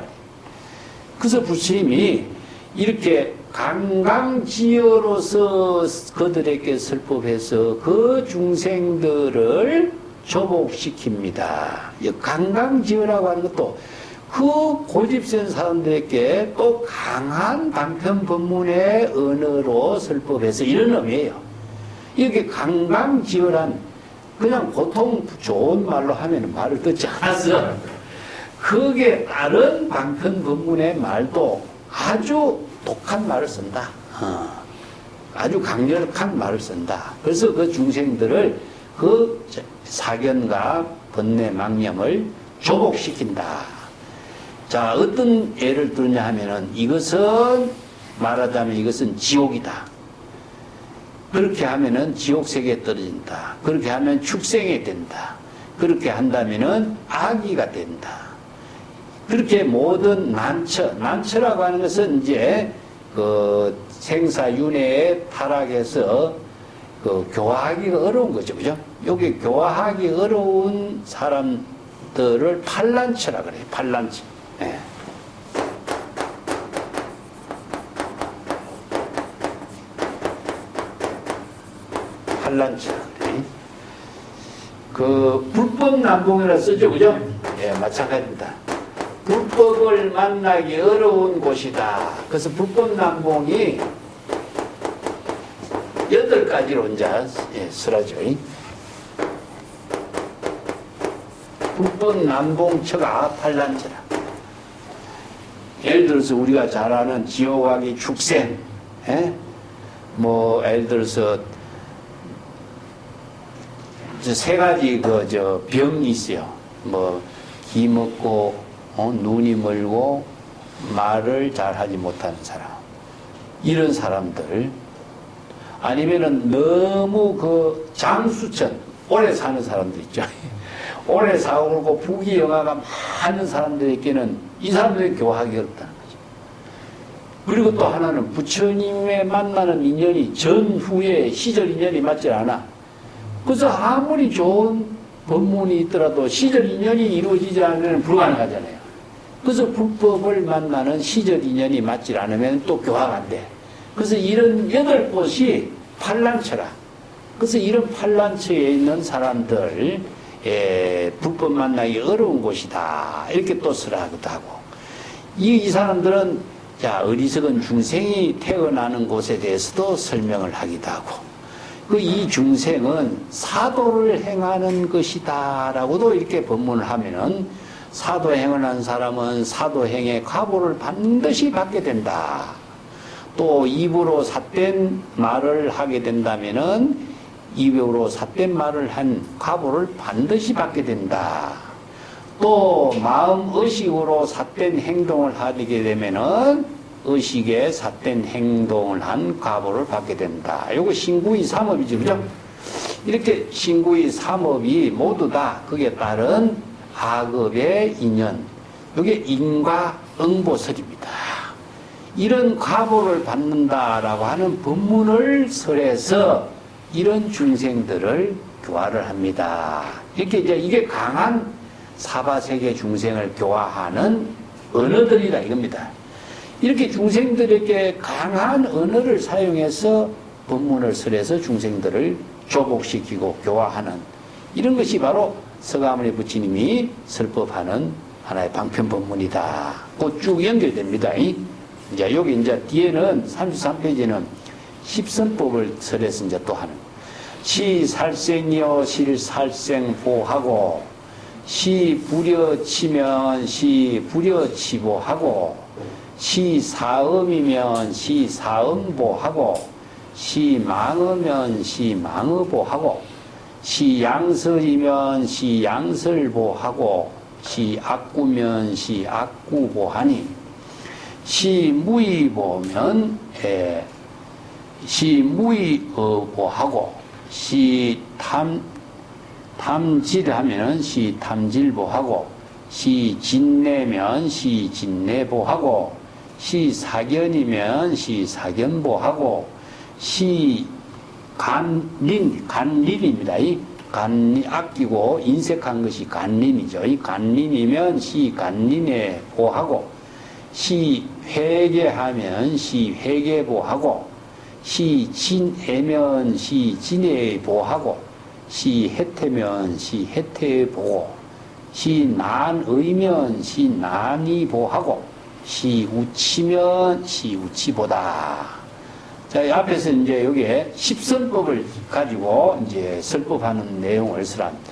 [SPEAKER 1] 그래서 부처님이 이렇게 강강지어로서 그들에게 설법해서 그 중생들을 조복시킵니다. 이 강강지어라고 하는 것도 그 고집센 사람들에게 또 강한 방편법문의 언어로 설법해서 이런 의미예요. 이렇게 강강지어란 그냥 보통 좋은 말로 하면 말을 듣지 않아서 거기에 다른 방편법문의 말도 아주 독한 말을 쓴다. 아주 강력한 말을 쓴다. 그래서 그 중생들을 그 사견과 번뇌 망념을 조복시킨다. 자, 어떤 예를 들냐 하면은 이것은 말하자면 이것은 지옥이다. 그렇게 하면은 지옥세계에 떨어진다. 그렇게 하면 축생이 된다. 그렇게 한다면은 악의가 된다. 그렇게 모든 난처라고 하는 것은 이제 그 생사윤회에 타락해서 그 교화하기가 어려운 거죠. 그죠? 여기 교화하기 어려운 사람들을 팔란처라 그래요. 팔란처. 예. 팔란처. 그 불법 난봉이라 쓰죠. 그죠? 예, 마찬가지입니다. 불법을 만나기 어려운 곳이다. 그래서 불법 난봉이 8가지로 이제 쓰라죠. 불법 난봉처가 팔란처라. 예를 들어서 우리가 잘 아는 지옥하기 축생, 뭐 예를 들어서 3가지 병이 있어요. 뭐 기 먹고 눈이 멀고 말을 잘 하지 못하는 사람, 이런 사람들, 아니면은 너무 그 장수천 오래 사는 사람들 있죠. 오래 사오고 부귀영화가 많은 사람들에게는 이 사람들이 교화하기 어렵다는 거죠. 그리고 또 하나는 부처님의 만나는 인연이 전후에 시절 인연이 맞지 않아. 그래서 아무리 좋은 법문이 있더라도 시절 인연이 이루어지지 않으면 불가능하잖아요. 그래서 불법을 만나는 시절 인연이 맞지 않으면 또 교화가 안 돼. 그래서 이런 8곳이 팔란처라. 그래서 이런 팔란처에 있는 사람들, 불법 만나기 어려운 곳이다. 이렇게 또 쓰라고도 하고. 이 사람들은, 자, 어리석은 중생이 태어나는 곳에 대해서도 설명을 하기도 하고. 이 중생은 사도를 행하는 것이다. 라고도 이렇게 법문을 하면은, 사도행을 한 사람은 사도행의 과보를 반드시 받게 된다. 또 입으로 삿된 말을 하게 된다면은 입으로 삿된 말을 한 과보를 반드시 받게 된다. 또 마음 의식으로 삿된 행동을 하게 되면은 의식에 삿된 행동을 한 과보를 받게 된다. 이거 신구의 삼업이죠, 그죠? 이렇게 신구의 삼업이 모두 다 거기에 따른 악업의 인연, 이게 인과 응보설입니다. 이런 과보를 받는다라고 하는 법문을 설해서 이런 중생들을 교화를 합니다. 이렇게 이제 이게 강한 사바세계 중생을 교화하는 언어들이다 이겁니다. 이렇게 중생들에게 강한 언어를 사용해서 법문을 설해서 중생들을 조복시키고 교화하는 이런 것이 바로 서가모니 부처님이 설법하는 하나의 방편법문이다. 그 쭉 연결됩니다. 이제 여기 이제 뒤에는 33페이지는 십선법을 설해서 이제 또 하는. 시살생이여 실살생보하고, 시불여치면 시불여치보하고, 시사음이면 시사음보하고, 시망으면 시망의보하고, 시양설이면 시양설보하고, 시악구면 시악구보하니, 시무의보면 시무의보하고, 시탐질하면 시탐질보하고, 시진내면 시진내보하고, 시사견이면 시사견보하고, 간린입니다. 이 간린, 아끼고 인색한 것이 간린이죠. 이 간린이면 시간린에 보하고, 시회계하면 시회계보하고, 시진애면 시진애 보하고, 시혜태면 시혜태 보고, 시난의면 시난이 보하고, 시우치면 시우치보다. 자, 앞에서 이제 여기에 십선법을 가지고 이제 설법하는 내용을 쓰랍니다.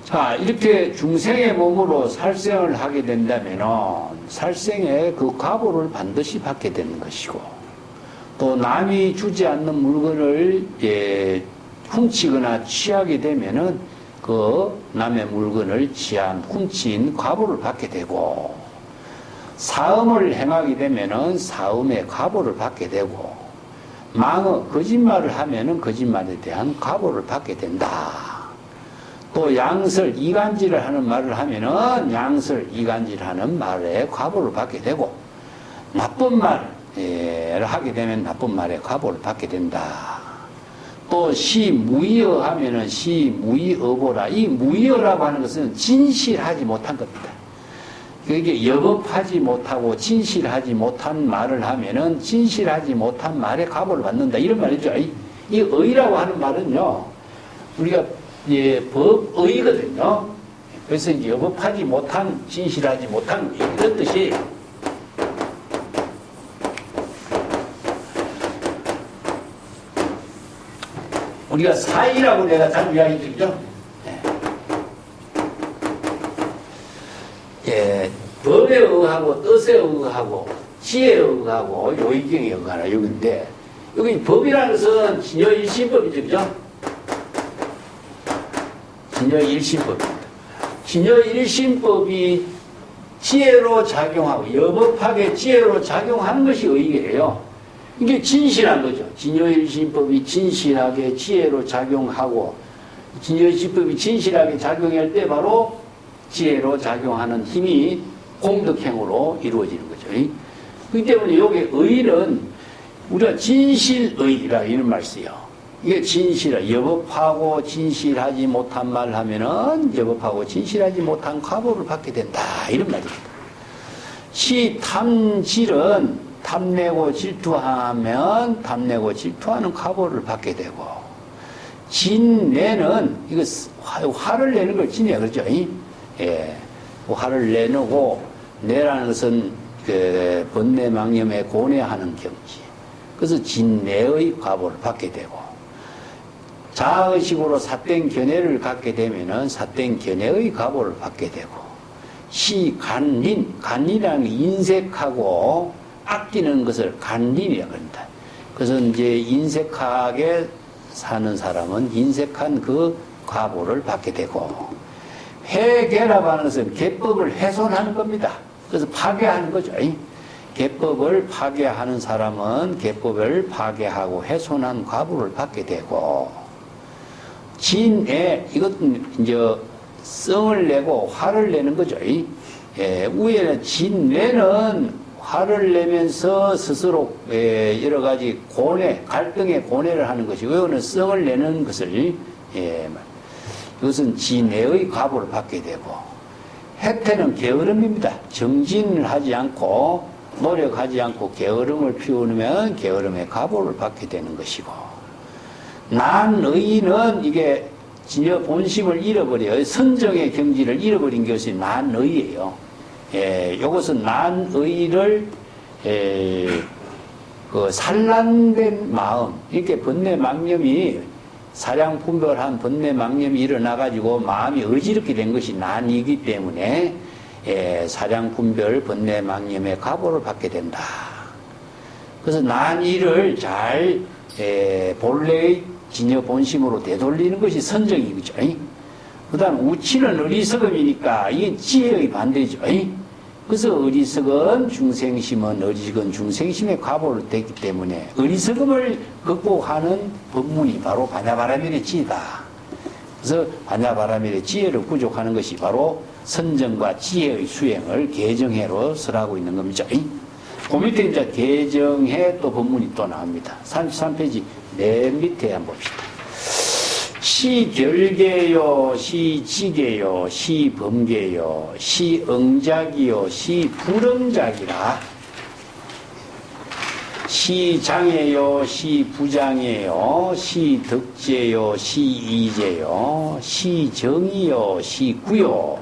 [SPEAKER 1] 자, 이렇게 중생의 몸으로 살생을 하게 된다면은 살생의 그 과보를 반드시 받게 되는 것이고, 또 남이 주지 않는 물건을 훔치거나 취하게 되면은 그 남의 물건을 훔친 과보를 받게 되고, 사음을 행하게 되면은 사음의 과보를 받게 되고, 거짓말을 하면은 거짓말에 대한 과보를 받게 된다. 또 양설, 이간질을 하는 말을 하면은 양설, 이간질을 하는 말에 과보를 받게 되고, 나쁜 말을 하게 되면 나쁜 말에 과보를 받게 된다. 또 시무의어 하면은 시무의어보라. 이 무의어라고 하는 것은 진실하지 못한 겁니다. 그게 여법하지 못하고 진실하지 못한 말을 하면은 진실하지 못한 말에 과보를 받는다. 이런 말이죠. 이 의라고 하는 말은요, 우리가 법의거든요. 그래서 이제 여법하지 못한, 진실하지 못한 이런 뜻이, 우리가 사의라고 내가 잘 이야기 드리죠. 법에 의하고 뜻에 의하고 지혜에 의하고 요의경에 의하라 여기인데, 여기 법이라는 것은 진여일신법이죠. 그죠? 진여일신법입니다. 진여일신법이 지혜로 작용하고 여법하게 지혜로 작용하는 것이 의계예요. 이게 진실한 거죠. 진여일신법이 진실하게 지혜로 작용하고, 진여일신법이 진실하게 작용할 때 바로 지혜로 작용하는 힘이 공덕행으로 이루어지는 거죠. 그렇기 때문에 여기 의는 우리가 진실의라 이런 말 써요. 이게 진실하, 여법하고 진실하지 못한 말을 하면은 여법하고 진실하지 못한 과보를 받게 된다. 이런 말입니다. 시탐질은 탐내고 질투하면 탐내고 질투하는 과보를 받게 되고, 진내는 이거 화를 내는 걸 진이야. 그렇죠? 화를 내놓고, 내라는 것은 그 번뇌망념에 고뇌하는 경지. 그래서 진내의 과보를 받게 되고, 자의식으로 삿된 견해를 갖게 되면은 삿된 견해의 과보를 받게 되고, 간린이라는 게 인색하고 아끼는 것을 간린이라고 합니다. 그래서 이제 인색하게 사는 사람은 인색한 그 과보를 받게 되고, 회계라고 하는 것은 계법을 훼손하는 겁니다. 그래서 파괴하는 거죠. 계법을 파괴하는 사람은 계법을 파괴하고 훼손한 과보를 받게 되고, 진애, 이것은 이제 성을 내고 화를 내는 거죠. 위에는 진내는 화를 내면서 스스로 여러 가지 고뇌, 갈등의 고뇌를 하는 것이고, 이거는 성을 내는 것을, 이것은 진내의 과보를 받게 되고, 해태는 게으름입니다. 정진을 하지 않고 노력하지 않고 게으름을 피우면 게으름의 과보를 받게 되는 것이고, 난의는 이게 진여 본심을 잃어버려요. 선정의 경지를 잃어버린 것이 난의예요. 이것은 난의를 그 산란된 마음, 이렇게 번뇌망념이 사량분별한 번뇌망념이 일어나가지고 마음이 어지럽게 된 것이 난이기 때문에 사량분별 번뇌망념의 과보를 받게 된다. 그래서 난이를 잘 본래의 진여 본심으로 되돌리는 것이 선정이죠. 그 다음 우치는 어리석음이니까 이게 지혜의 반대죠. 그래서 어리석은 중생심은 어리석은 중생심의 과보를 됐기 때문에 어리석음을 극복하는 법문이 바로 반야바라밀의 지혜다. 그래서 반야바라밀의 지혜를 구족하는 것이 바로 선정과 지혜의 수행을 개정해로 설하고 있는 겁니다. 그 밑에 이제 개정해 또 법문이 또 나옵니다. 33페이지 맨 밑에 한번 봅시다. 시결계요, 시지계요, 시범계요, 시응작이요, 시불응작이라. 시장애요, 시부장애요, 시덕제요, 시이제요, 시정이요, 시구요,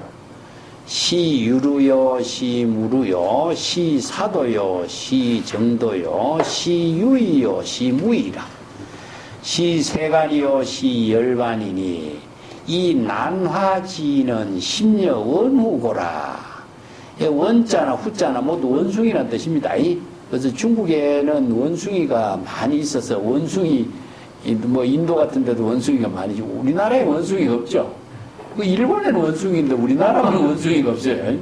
[SPEAKER 1] 시유루요, 시무루요, 시사도요, 시정도요, 시유이요, 시무이라. 시세간이요, 시열반이니 이 난화지는 심려 원후고라. 원자나 후자나 모두 원숭이라는 뜻입니다. 그래서 중국에는 원숭이가 많이 있어서 원숭이, 뭐 인도 같은 데도 원숭이가 많이 있고 우리나라에 원숭이가 없죠. 일본에는 원숭이인데 우리나라는 원숭이가 없어요.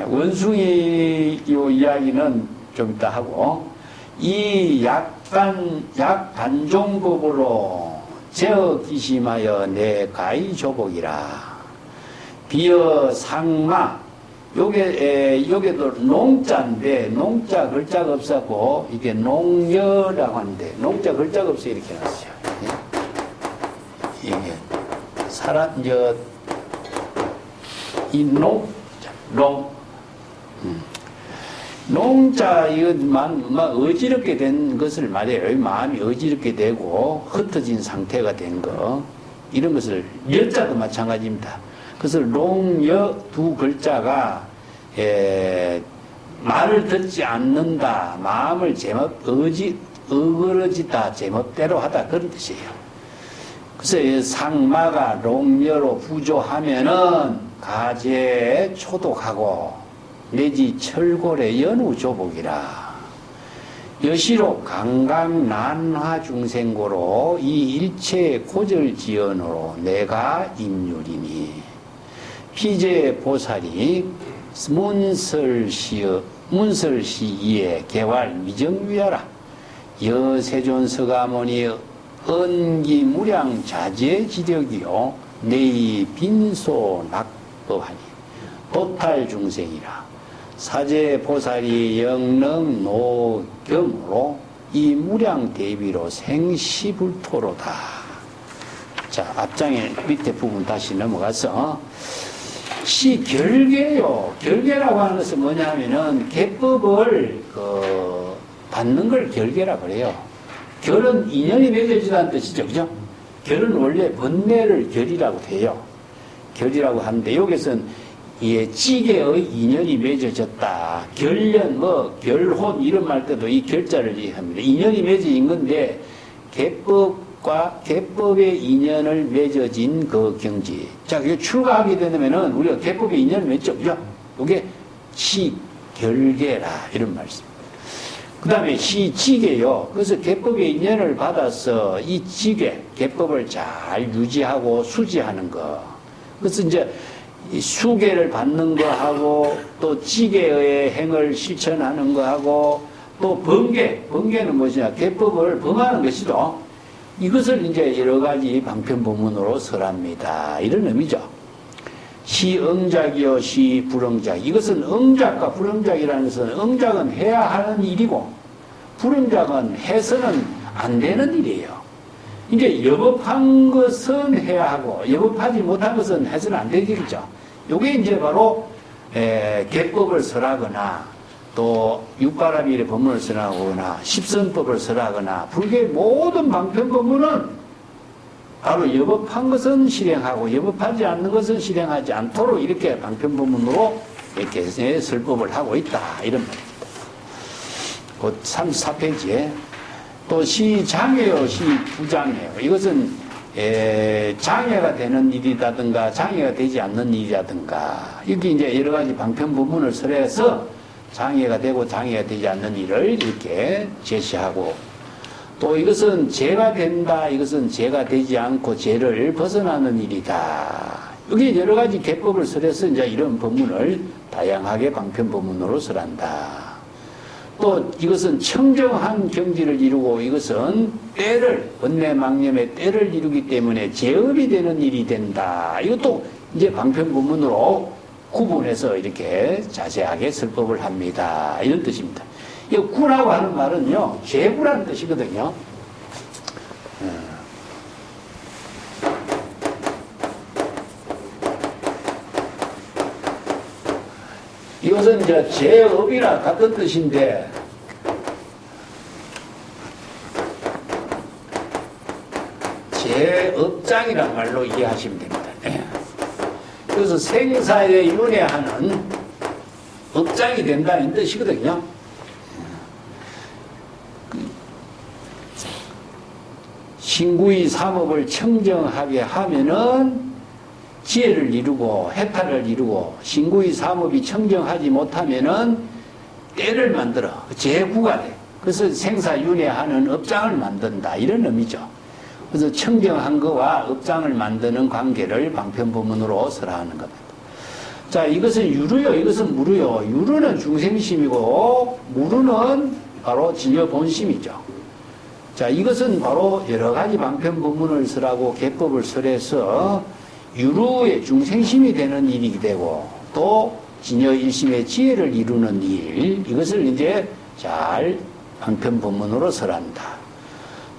[SPEAKER 1] 원숭이 요 이야기는 좀 이따 하고, 이 약반종법으로 제어 기심하여 내 가히 조복이라. 비어 상마, 요게도 농자인데, 농자 글자가 없었고, 이게 농여라고 하는데, 농자 글자가 없어 이렇게 해놨어요. 이게, 농자, 이것만, 어지럽게 된 것을 말해요. 마음이 어지럽게 되고, 흩어진 상태가 된 거. 이런 것을, 여자도 마찬가지입니다. 그래서 농여 두 글자가, 말을 듣지 않는다, 마음을 어그러지다, 제멋대로 하다, 그런 뜻이에요. 그래서 상마가 농여로 부조하면은 가재 초독하고 내지 철골의 연우조복이라. 여시로 강강난화 중생고로 이 일체 고절지연으로 내가 인율이니 피제 보살이 문설시에 개활 미정위하라. 여세존 서가모니 언기무량 자제지력이요 내이 빈소 낙법하니 도탈 중생이라. 사제보살이 영능 노겸으로 이 무량 대비로 생시불토로다. 자, 앞장에 밑에 부분 다시 넘어가서 시결계요. 결계라고 하는 것은 뭐냐면은 계법을 받는 걸 결계라고 그래요. 결은 인연이 맺어지다는 뜻이죠. 그죠? 결은 원래 번뇌를 결이라고 돼요. 결이라고 하는데 여기서는 찌개의 인연이 맺어졌다. 결연, 결혼 이런 말 때도 이 결자를 합니다. 인연이 맺어진 건데 계법의 인연을 맺어진 그 경지. 자, 이게 출가하게 되면은 우리가 계법의 인연을 맺죠. 그죠? 이게 시결계라 이런 말씀. 그 다음에 시지계요. 그래서 계법의 인연을 받아서 이 지계, 계법을 잘 유지하고 수지하는 거. 그래서 이제 수계를 받는 거 하고 또 지계의 행을 실천하는 거 하고 또 번개는 무엇이냐? 계법을 범하는 것이죠. 이것을 이제 여러 가지 방편법문으로 설합니다. 이런 의미죠. 시응작이요, 시불응작. 이것은 응작과 불응작이라는 것은 응작은 해야 하는 일이고 불응작은 해서는 안 되는 일이에요. 이제 여법한 것은 해야 하고 여법하지 못한 것은 해서는 안 되겠죠. 요게 이제 바로 계법을 설하거나 또 육바라밀의 법문을 설하거나 십선법을 설하거나 불교의 모든 방편법문은 바로 여법한 것은 실행하고 여법하지 않는 것은 실행하지 않도록 이렇게 방편법문으로 이렇게 설법을 하고 있다. 이런 말입니다. 곧 34페이지에 또 시장애요, 시부장애요. 이것은 장애가 되는 일이라든가 장애가 되지 않는 일이라든가 이렇게 이제 여러 가지 방편법문을 설해서 장애가 되고 장애가 되지 않는 일을 이렇게 제시하고 또 이것은 죄가 된다. 이것은 죄가 되지 않고 죄를 벗어나는 일이다. 여기 여러 가지 계법을 설해서 이제 이런 법문을 다양하게 방편법문으로 설한다. 또 이것은 청정한 경지를 이루고 이것은 때를 번뇌망념의 때를 이루기 때문에 제업이 되는 일이 된다. 이것도 이제 방편부문으로 구분해서 이렇게 자세하게 설법을 합니다. 이런 뜻입니다. 이 구라고 하는 말은요, 죄구라는 뜻이거든요. 이것은 이제 죄업이랑 같은 뜻인데, 죄업장이란 말로 이해하시면 됩니다. 그래서 생사에 윤회하는 업장이 된다는 뜻이거든요. 신구의 삼업을 청정하게 하면은 지혜를 이루고 해탈을 이루고, 신구의 삼업이 청정하지 못하면은 때를 만들어 재구가 돼. 그래서 생사윤회하는 업장을 만든다, 이런 의미죠. 그래서 청정한 거와 업장을 만드는 관계를 방편부문으로 설하는 겁니다. 자, 이것은 유루요, 이것은 무루요. 유루는 중생심이고 무루는 바로 진여본심이죠. 자, 이것은 바로 여러 가지 방편부문을 설하고 개법을 설해서 유루의 중생심이 되는 일이 되고, 또 진여일심의 지혜를 이루는 일, 이것을 이제 잘 방편부문으로 설한다.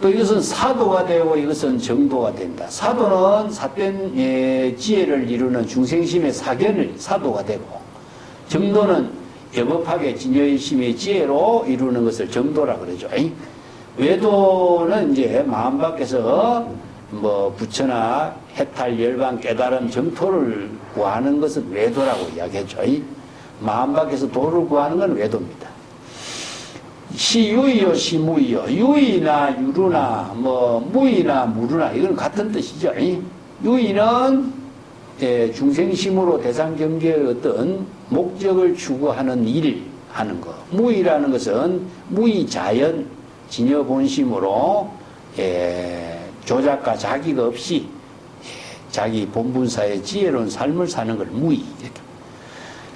[SPEAKER 1] 또 이것은 사도가 되고 이것은 정도가 된다. 사도는 삿된 지혜를 이루는 중생심의 사견을 사도가 되고, 정도는 여법하게 진여일심의 지혜로 이루는 것을 정도라 그러죠. 외도는 이제 마음 밖에서 뭐 부처나 해탈, 열반, 깨달음, 정토를 구하는 것은 외도라고 이야기하죠. 마음 밖에서 도를 구하는 건 외도입니다. 시유이요, 시무이요. 유이나 유루나 뭐 무이나 무루나 이건 같은 뜻이죠. 유이는 중생심으로 대상경계의 어떤 목적을 추구하는 일 하는 거. 무이라는 것은 무이자연 진여본심으로 조작과 자기가 없이 자기 본분사의 지혜로운 삶을 사는 걸 무이, 이렇게.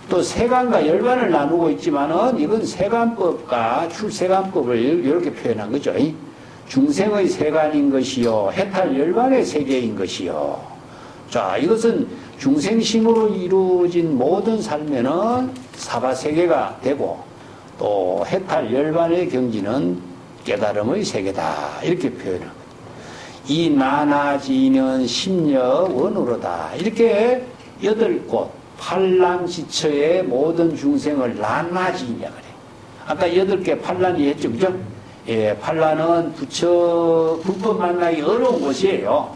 [SPEAKER 1] 또 세간과 열반을 나누고 있지만은 이건 세간법과 출세간법을 이렇게 표현한 거죠. 중생의 세간인 것이요, 해탈 열반의 세계인 것이요. 자, 이것은 중생심으로 이루어진 모든 삶에는 사바세계가 되고, 또 해탈 열반의 경지는 깨달음의 세계다, 이렇게 표현합니다. 이 나나지는 심려 원으로다, 이렇게 8곳 판란지처의 모든 중생을 나나지이냐 그래. 아까 8개 판란이 했죠, 그죠? 예, 판란은 부처 불법 만나기 어려운 곳이에요.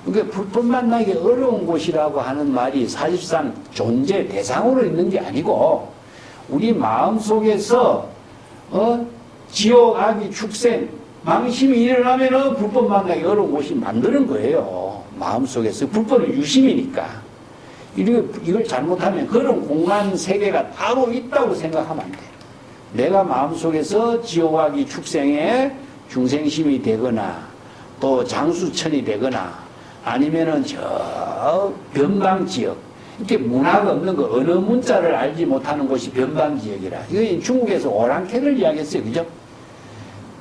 [SPEAKER 1] 이게 불법 만나기 어려운 곳이라고 하는 말이 사실상 존재 대상으로 있는 게 아니고, 우리 마음 속에서 지옥, 악이, 축생, 망심이 일어나면은 불법 만나기 어려운 곳이 만드는 거예요. 마음 속에서. 불법은 유심이니까. 이걸 잘못하면 그런 공간 세계가 따로 있다고 생각하면 안 돼. 내가 마음속에서 지옥악이 축생에 중생심이 되거나, 또 장수천이 되거나, 아니면은 저 변방지역, 이렇게 문화가 없는 거, 어느 문자를 알지 못하는 곳이 변방지역이라. 이거 중국에서 오랑캐를 이야기했어요, 그죠?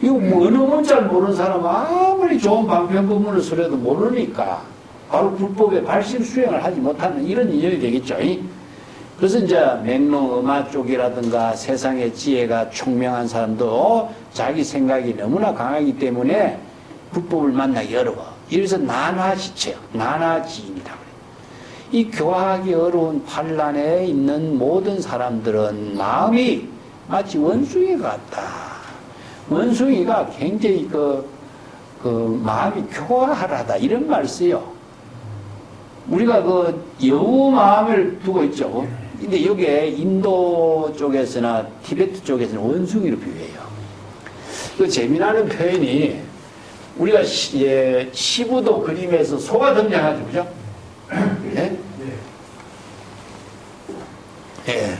[SPEAKER 1] 이거 뭐 어느 문자를 모르는 사람은 아무리 좋은 방편부문을 설해도 모르니까 바로 불법의 발심 수행을 하지 못하는 이런 인연이 되겠죠. 그래서 이제 맹롱음화 쪽이라든가 세상의 지혜가 총명한 사람도 자기 생각이 너무나 강하기 때문에 불법을 만나기 어려워. 이래서 난화지체요, 난화지인이라고 해요. 이 교화하기 어려운 판란에 있는 모든 사람들은 마음이 마치 원숭이 같다. 원숭이가 굉장히 마음이 교활하다, 이런 말 써요. 우리가 여우 마음을 두고 있죠. 근데 여기에 인도 쪽에서나 티베트 쪽에서는 원숭이로 비유해요. 재미나는 표현이, 우리가 시부도 그림에서 소가 등장하죠, 그죠? 예? 예.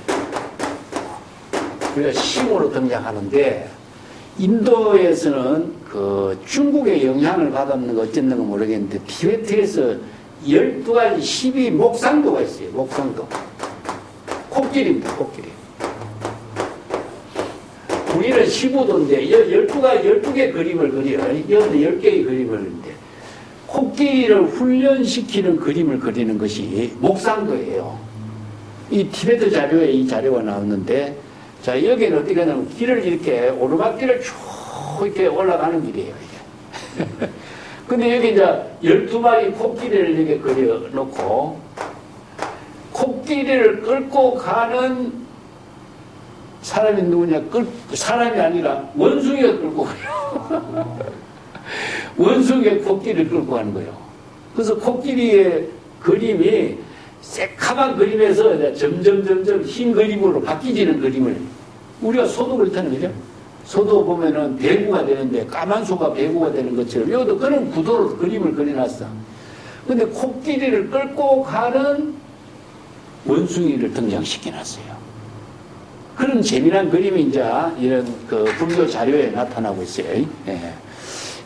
[SPEAKER 1] 우리가 심으로 등장하는데, 인도에서는 중국의 영향을 받았는 거 어쨌는가 모르겠는데, 티베트에서 12가지 12 목상도가 있어요. 목상도. 코끼리입니다. 코끼리. 우리는 15도인데 12개 그림을 그려요. 10개의 그림을 그리는데, 코끼리를 훈련시키는 그림을 그리는 것이 목상도예요. 이 티베트 자료에 이 자료가 나왔는데, 자, 여기는 어떻게 하냐면 길을 이렇게 오르막길을 쭉 이렇게 올라가는 길이에요, 이게. 근데 여기 이제 12마리 코끼리를 이렇게 그려놓고, 코끼리를 끌고 가는 사람이 누구냐? 사람이 아니라 원숭이가 끌고 가요. 원숭이가 코끼리를 끌고 가는 거예요. 그래서 코끼리의 그림이 새카만 그림에서 점점 흰 그림으로 바뀌지는 그림을, 우리가 소도 그렇다는 거죠. 소도 보면은 배구가 되는데 까만 소가 배구가 되는 것처럼 여기도 그런 구도로 그림을 그려놨어. 근데 코끼리를 끌고 가는 원숭이를 등장시켜놨어요. 그런 재미난 그림이 이제 이런 그 불교 자료에 나타나고 있어요. 예.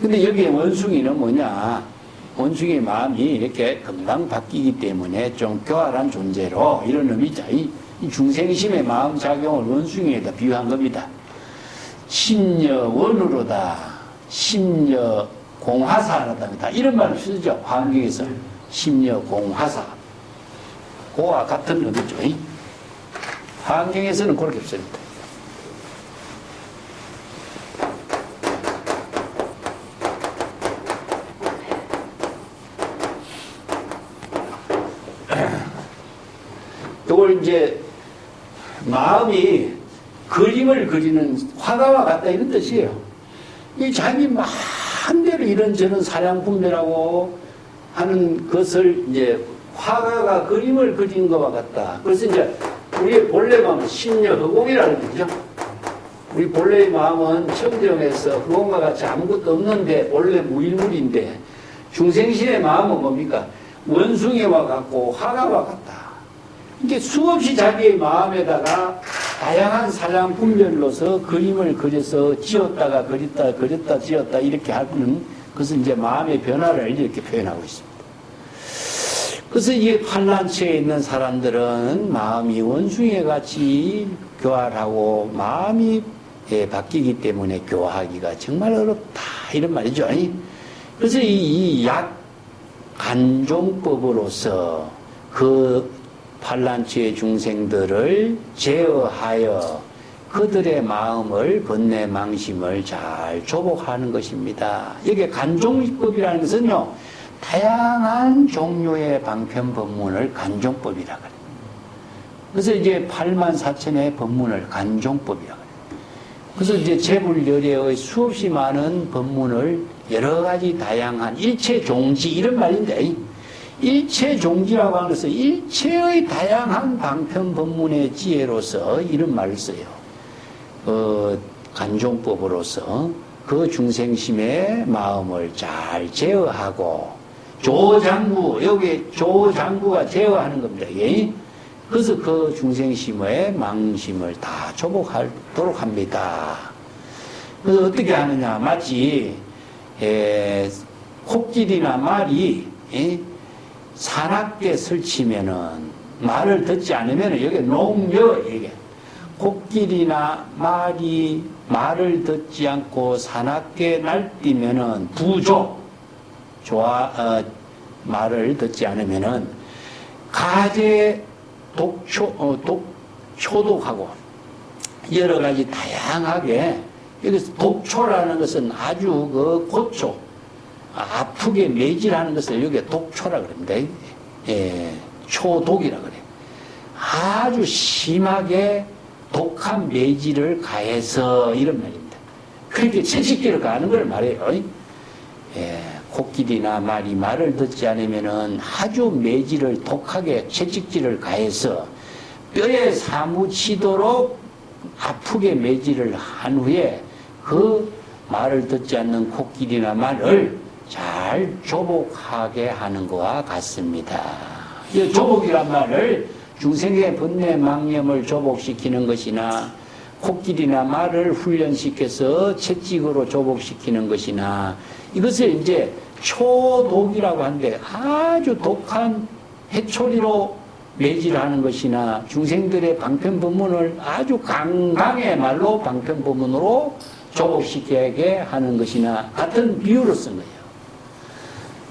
[SPEAKER 1] 근데 여기에 원숭이는 뭐냐? 원숭이의 마음이 이렇게 금방 바뀌기 때문에 좀 교활한 존재로 이런 의미죠. 이 중생심의 마음 작용을 원숭이에다 비유한 겁니다. 심려원으로다, 심려공화사하다, 이런 말을 쓰죠. 환경에서. 심려공화사. 그와 같은 의미죠. 환경에서는 그렇게 씁니다. 이걸 이제 마음이 그림을 그리는 화가와 같다 이런 뜻이에요. 이 자기 마음대로 이런저런 사량분별하고 하는 것을 이제 화가가 그림을 그린 것과 같다. 그래서 이제 우리의 본래 마음은 심려허공이라는 거죠. 우리 본래의 마음은 청정에서 허공과 같이 아무것도 없는데 본래 무일물인데, 중생신의 마음은 뭡니까? 원숭이와 같고 화가와 같다. 이게 수없이 자기의 마음에다가 다양한 사량 분별로서 그림을 그려서 지었다가 그렸다 지었다 이렇게 하는 것은 이제 마음의 변화를 이렇게 표현하고 있습니다. 그래서 이 환란치에 있는 사람들은 마음이 원숭이 같이 교활하고 마음이 바뀌기 때문에 교화하기가 정말 어렵다 이런 말이죠. 그래서 이 약 간종법으로서 그 환란치의 중생들을 제어하여 그들의 마음을 번뇌 망심을 잘 조복하는 것입니다. 여기 간종법이라는 것은요, 다양한 종류의 방편법문을 간종법이라 그래요. 그래서 이제 84,000의 법문을 간종법이라 그래요. 그래서 이제 재불열애의 수없이 많은 법문을 여러 가지 다양한 일체종지 이런 말인데, 일체종지라고 하는 것은 일체의 다양한 방편법문의 지혜로서 이런 말을 써요. 간종법으로서 그 중생심의 마음을 잘 제어하고, 조장구, 여기 조장구가 제어하는 겁니다. 예? 그래서 그 중생심의 망심을 다 조복하도록 합니다. 그래서 어떻게 하느냐? 마치 코끼리나 말이 사납게 설치면은, 말을 듣지 않으면은, 여기 농려, 이게. 코끼리나 말이 말을 듣지 않고 사납게 날뛰면은 부조, 말을 듣지 않으면은 가제 초독하고 여러 가지 다양하게, 여기서 독초라는 것은 아주 그 고초, 아프게 매질하는 것을 여기에 독초라 그럽니다. 초독이라 그래요. 아주 심하게 독한 매질을 가해서 이런 말입니다. 그렇게 채찍질을 가는 걸 말해요. 코끼리나 말이 말을 듣지 않으면은 아주 매질을 독하게 채찍질을 가해서 뼈에 사무치도록 아프게 매질을 한 후에 그 말을 듣지 않는 코끼리나 말을 잘 조복하게 하는 것과 같습니다. 이 조복이란 말을 중생의 번뇌 망념을 조복시키는 것이나 코끼리나 말을 훈련시켜서 채찍으로 조복시키는 것이나, 이것을 이제 초독이라고 하는데 아주 독한 해초리로 매질하는 것이나, 중생들의 방편법문을 아주 강강의 말로 방편법문으로 조복시키게 하는 것이나 같은 비유로 쓴 거예요.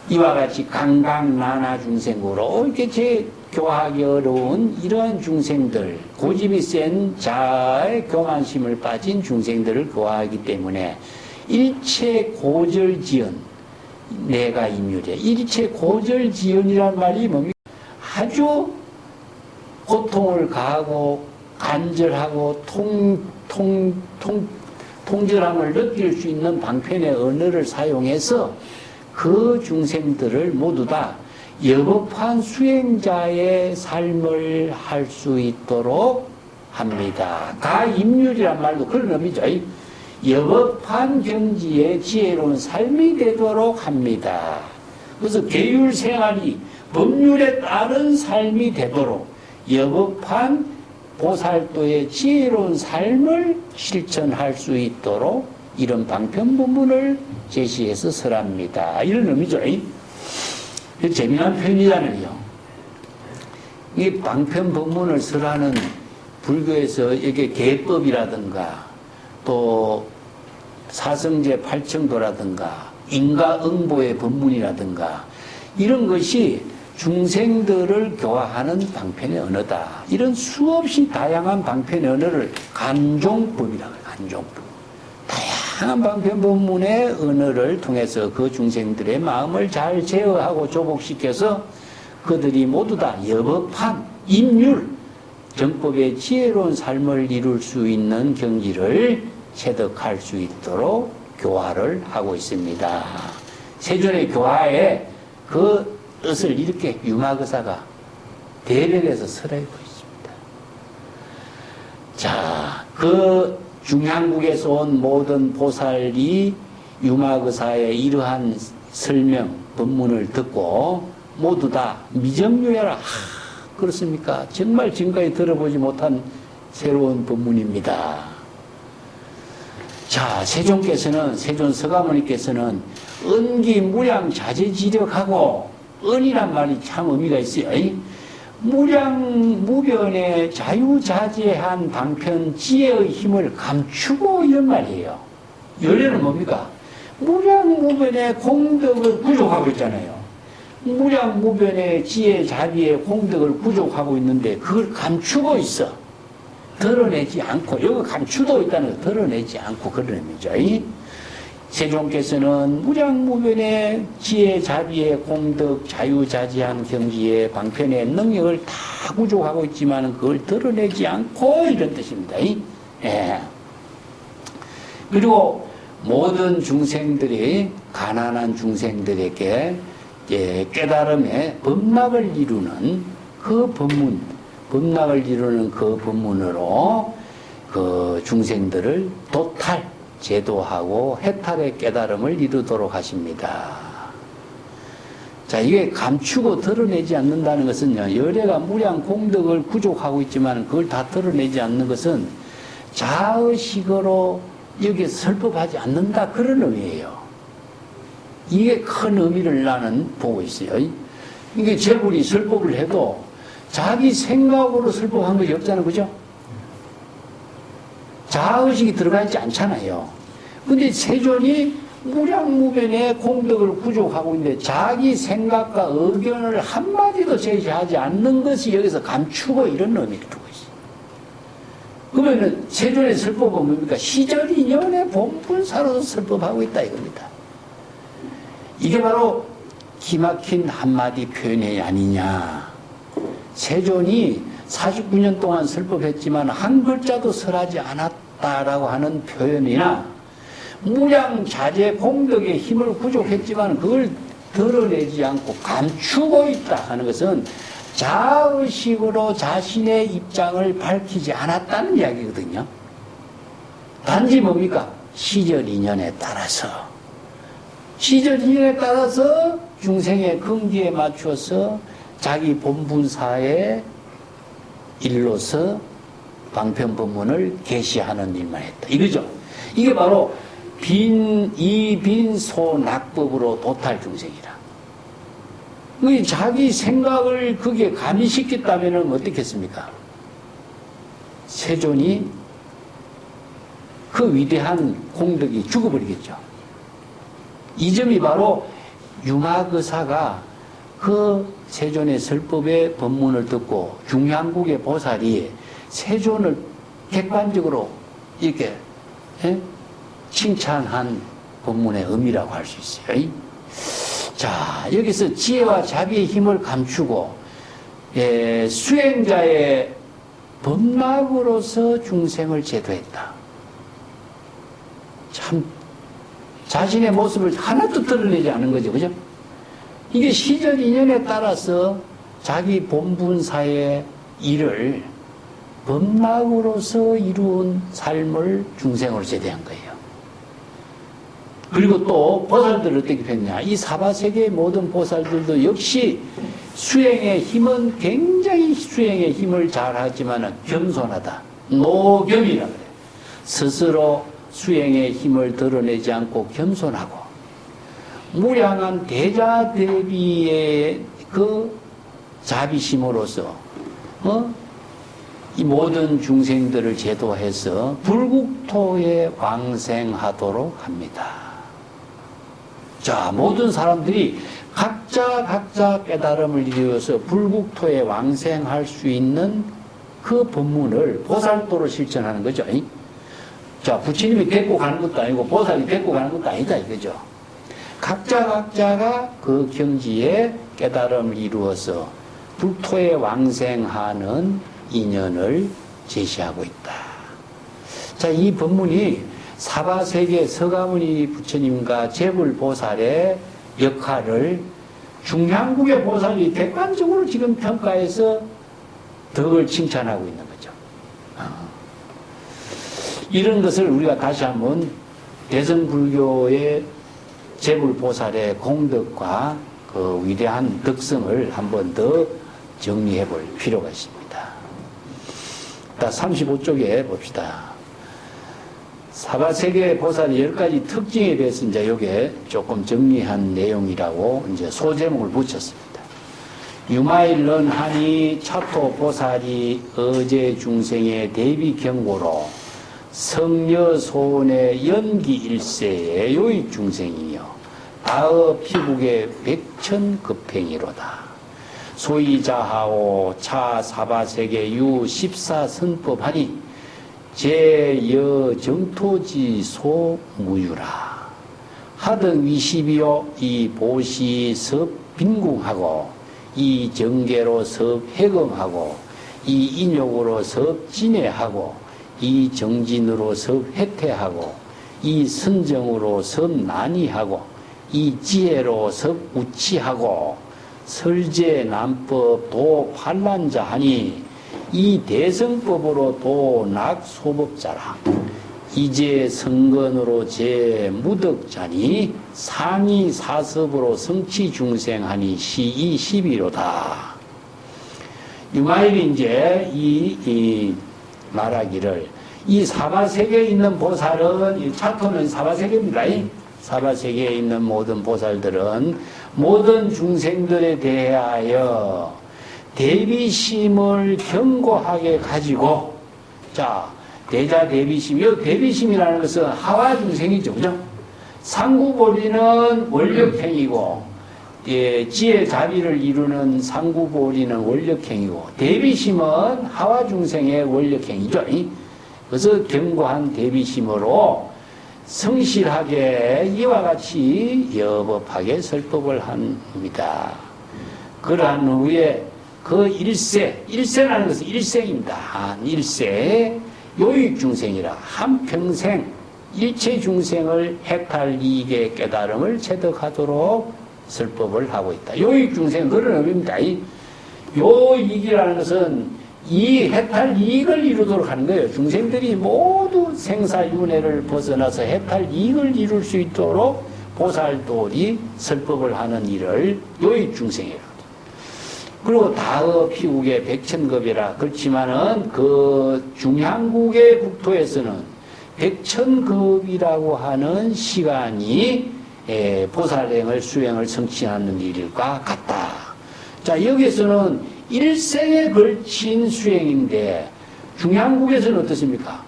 [SPEAKER 1] 이와 같이 강강나나 중생으로 이렇게 교하기 어려운 이러한 중생들, 고집이 센 자의 교만심을 빠진 중생들을 교화하기 때문에 일체 고절지연, 내가 임유래. 일체 고절지연이란 말이 뭡니까? 아주 고통을 가하고 간절하고 통절함을 느낄 수 있는 방편의 언어를 사용해서 그 중생들을 모두 다 여법한 수행자의 삶을 할 수 있도록 합니다. 가임률이란 말도 그런 의미죠. 여법한 경지의 지혜로운 삶이 되도록 합니다. 그래서 계율 생활이 법률에 따른 삶이 되도록 여법한 보살도의 지혜로운 삶을 실천할 수 있도록 이런 방편법문을 제시해서 설합니다. 이런 의미죠. 재미난 표현이잖아요. 이 방편법문을 설하는 불교에서 이게 계법이라든가 또 사성제 팔청도라든가 인가응보의 법문이라든가 이런 것이 중생들을 교화하는 방편의 언어다. 이런 수없이 다양한 방편의 언어를 간종법이라고 해요. 간종법. 다양한 방편법문의 언어를 통해서 그 중생들의 마음을 잘 제어하고 조복시켜서 그들이 모두 다 여법한 임률, 정법의 지혜로운 삶을 이룰 수 있는 경지를 체득할 수 있도록 교화를 하고 있습니다. 세존의 교화에 그 뜻을 이렇게 유마거사가 대변해서 설하고 있습니다. 자, 그 중향국에서 온 모든 보살이 유마거사의 이러한 설명, 법문을 듣고 모두 다 미정유야라. 그렇습니까? 정말 지금까지 들어보지 못한 새로운 법문입니다. 자, 세존께서는, 세존 서가모니께서는 은기 무량 자제지력하고 은이란 말이 참 의미가 있어요. 무량 무변의 자유자재한 방편 지혜의 힘을 감추고 이런 말이에요. 열례는 뭡니까? 무량 무변의 공덕을 부족하고 있잖아요. 무량 무변의 지혜 자비의 공덕을 부족하고 있는데 그걸 감추고 있어. 드러내지 않고, 여기 감추고 있다는 거 드러내지 않고 그런 의미죠. 세종께서는 무량무변의 지혜 자비의 공덕 자유자재한 경지의 방편의 능력을 다 부족하고 있지만 그걸 드러내지 않고 이런 뜻입니다. 예. 그리고 모든 중생들이 가난한 중생들에게 깨달음의 법락을 이루는 그 법문, 법락을 이루는 그 법문으로 그 중생들을 도탈, 제도하고 해탈의 깨달음을 이루도록 하십니다. 자, 이게 감추고 드러내지 않는다는 것은요, 열애가 무량 공덕을 부족하고 있지만 그걸 다 드러내지 않는 것은 자의식으로 여기에 설법하지 않는다, 그런 의미예요. 이게 큰 의미를 나는 보고 있어요. 이게 제불이 설법을 해도 자기 생각으로 설법한 것이 없잖아요. 그죠? 자의식이 들어가 있지 않잖아요. 근데 세존이 무량무변의 공덕을 부족하고 있는데 자기 생각과 의견을 한마디도 제시하지 않는 것이 여기서 감추고 이런 의미를 두고 있어요. 그러면 세존의 설법은 뭡니까? 시절인연의 본분사로서 설법하고 있다 이겁니다. 이게 바로 기막힌 한마디 표현이 아니냐. 세존이 49년 동안 설법했지만 한 글자도 설하지 않았다라고 하는 표현이나 무량자재 공덕의 힘을 부족했지만 그걸 드러내지 않고 감추고 있다 하는 것은 자의식으로 자신의 입장을 밝히지 않았다는 이야기거든요. 단지 뭡니까? 시절 인연에 따라서 중생의 긍지에 맞춰서 자기 본분사의 일로서 방편법문을 계시하는 일만 했다. 이거죠. 이게 바로 이빈소낙법으로 도탈 중생이라. 자기 생각을 그게 가미시켰다면 어떻겠습니까? 세존이 그 위대한 공덕이 죽어버리겠죠. 이 점이 바로 유마거사가 그 세존의 설법의 법문을 듣고 중양국의 보살이 세존을 객관적으로 이렇게 칭찬한 법문의 의미라고 할 수 있어요. 자, 여기서 지혜와 자비의 힘을 감추고 수행자의 법락으로서 중생을 제도했다. 참 자신의 모습을 하나도 드러내지 않은 거죠. 그죠? 이게 시적 인연에 따라서 자기 본분사의 일을 법락으로서 이루은 삶을 중생으로 제대한 거예요. 그리고 또 보살들을 어떻게 했냐. 이 사바세계의 모든 보살들도 역시 수행의 힘은 굉장히 수행의 힘을 잘하지만 겸손하다. 노겸이라 그래. 스스로 수행의 힘을 드러내지 않고 겸손하고 무량한 대자 대비의 그 자비심으로서 이 모든 중생들을 제도해서 불국토에 왕생하도록 합니다. 자, 모든 사람들이 각자 깨달음을 이루어서 불국토에 왕생할 수 있는 그 법문을 보살도로 실천하는 거죠. 자, 부처님이 데리고 가는 것도 아니고 보살이 데리고 가는 것도 아니다 이거죠. 각자가 그 경지에 깨달음을 이루어서 불토에 왕생하는 인연을 제시하고 있다. 자, 이 법문이 사바세계 서가모니 부처님과 재불보살의 역할을 중량국의 보살이 객관적으로 지금 평가해서 덕을 칭찬하고 있는 거죠. 이런 것을 우리가 다시 한번 대승불교의 재불보살의 공덕과 그 위대한 덕성을 한번 더 정리해 볼 필요가 있습니다. 35쪽에 봅시다. 사바세계 보살의 10가지 특징에 대해서 이제 요게 조금 정리한 내용이라고 이제 소제목을 붙였습니다. 유마일런 하니 차토 보살이 어제 중생의 대비 경고로 성녀 소원의 연기 일세의 요익 중생이며 다어 피국의 백천급행이로다. 소위 자하오 차 사바세계 유 14선법하니 제여 정토지 소무유라. 하등 위십이요 이 보시 섭 빈궁하고 이 정계로 섭 해금하고 이 인욕으로 섭 진해하고 이 정진으로 섭 해태하고 이 선정으로 섭 난이하고 이 지혜로 섭 우치하고 설제 남법 도 환란자하니 이 대성법으로 도 낙소법자라. 이제 성건으로 제 무덕자니 상이 사섭으로 성치 중생하니 시이 시비로다. 유마일이 이제 이 말하기를 이 사바세계에 있는 보살은 이 차토는 사바세계입니다. 사바세계에 있는 모든 보살들은 모든 중생들에 대하여 대비심을 견고하게 가지고, 자, 대자 대비심, 이 대비심이라는 것은 하와 중생이죠. 그죠? 상구보리는 원력행이고, 지혜 자비를 이루는 상구보리는 원력행이고, 대비심은 하와 중생의 원력행이죠. 그래서 견고한 대비심으로 성실하게 이와 같이 여법하게 설법을 합니다. 그러한 후에 그 일세라는 것은 일생입니다. 일세 요익 중생이라 한평생 일체 중생을 해탈 이익의 깨달음을 체득하도록 설법을 하고 있다. 요익 중생은 그런 의미입니다. 요익이라는 것은 이 해탈 이익을 이루도록 하는 거예요. 중생들이 모두 생사윤회를 벗어나서 해탈 이익을 이룰 수 있도록 보살돌이 설법을 하는 일을 요익 중생이라고. 그리고 다어 피국의 백천급이라. 그렇지만은 그 중향국의 국토에서는 백천급이라고 하는 시간이 보살행을 수행을 성취하는 일과 같다. 자, 여기에서는 일생에 걸친 수행인데 중향국에서는 어떻습니까?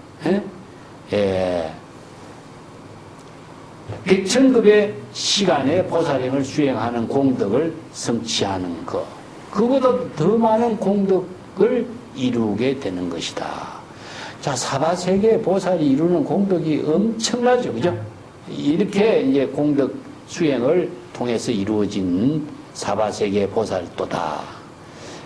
[SPEAKER 1] 백천급의 시간에 보살행을 수행하는 공덕을 성취하는 것. 그보다 더 많은 공덕을 이루게 되는 것이다. 자, 사바세계 보살이 이루는 공덕이 엄청나죠. 그죠? 이렇게 이제 공덕 수행을 통해서 이루어진 사바세계 보살도다.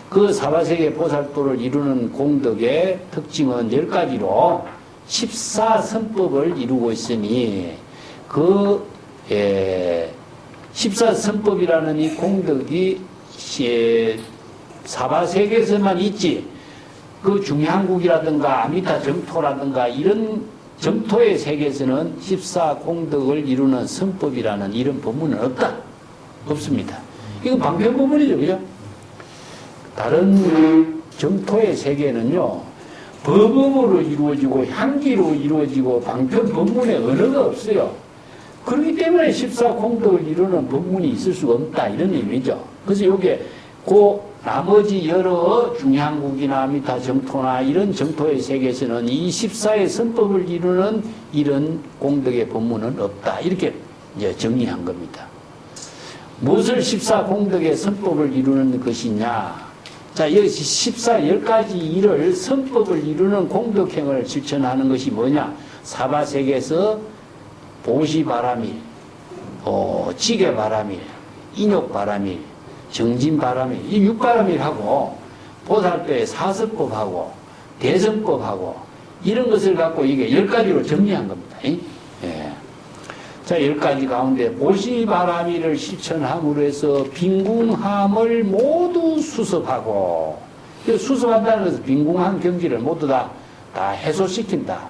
[SPEAKER 1] 그 사바세계 보살도를 이루는 공덕의 특징은 10가지로 14선법을 이루고 있으니 그 14선법이라는 이 공덕이 사바세계에서만 있지 그 중향국이라든가 아미타 정토라든가 이런 정토의 세계에서는 14공덕을 이루는 선법이라는 이런 법문은 없다. 없습니다. 이거 방편법문이죠. 그죠? 다른 정토의 세계는요, 법음으로 이루어지고 향기로 이루어지고 방편 법문에 언어가 없어요. 그렇기 때문에 14공덕을 이루는 법문이 있을 수가 없다. 이런 의미죠. 그래서 이게 그 나머지 여러 중향국이나 아미타 정토나 이런 정토의 세계에서는 이 14의 선법을 이루는 이런 공덕의 법문은 없다. 이렇게 이제 정리한 겁니다. 무엇을 14공덕의 선법을 이루는 것이냐? 자, 여기 10가지 일을 선법을 이루는 공덕행을 실천하는 것이 뭐냐? 사바세계에서 보시바라밀, 지게바라밀, 인욕바라밀, 정진바라밀, 이 육바라밀하고 보살도의 사서법하고 대성법하고 이런 것을 갖고 이게 10가지로 정리한 겁니다. 예. 자, 10가지 가운데 보시바라밀을 실천함으로 해서 빈궁함을 모두 수습하고, 수습한다는 것은 빈궁한 경지를 모두 다 해소시킨다.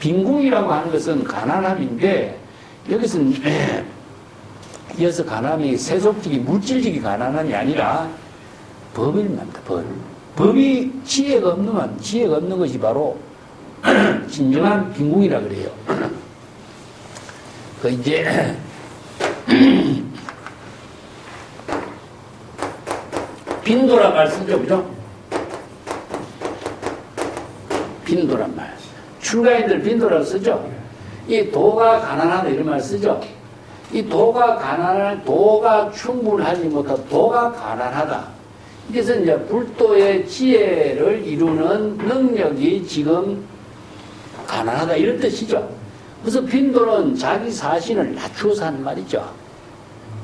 [SPEAKER 1] 빈궁이라고 하는 것은 가난함인데, 여기서는 이어서 가난함이 세속적이 물질적이 가난함이 아니라 법을 말합니다. 법이 지혜가 없는 것이 바로 진정한 빈궁이라 그래요. 그 이제 빈도라 말 쓰죠, 그죠? 빈도란 말. 출가인들 빈도라고 쓰죠. 이 도가 가난하다 이런 말 쓰죠. 이 도가 충분하지 못하다. 도가 가난하다. 그래서 이제 불도의 지혜를 이루는 능력이 지금 가난하다 이런 뜻이죠. 그래서 빈도는 자기 자신을 낮추어서 하는 말이죠.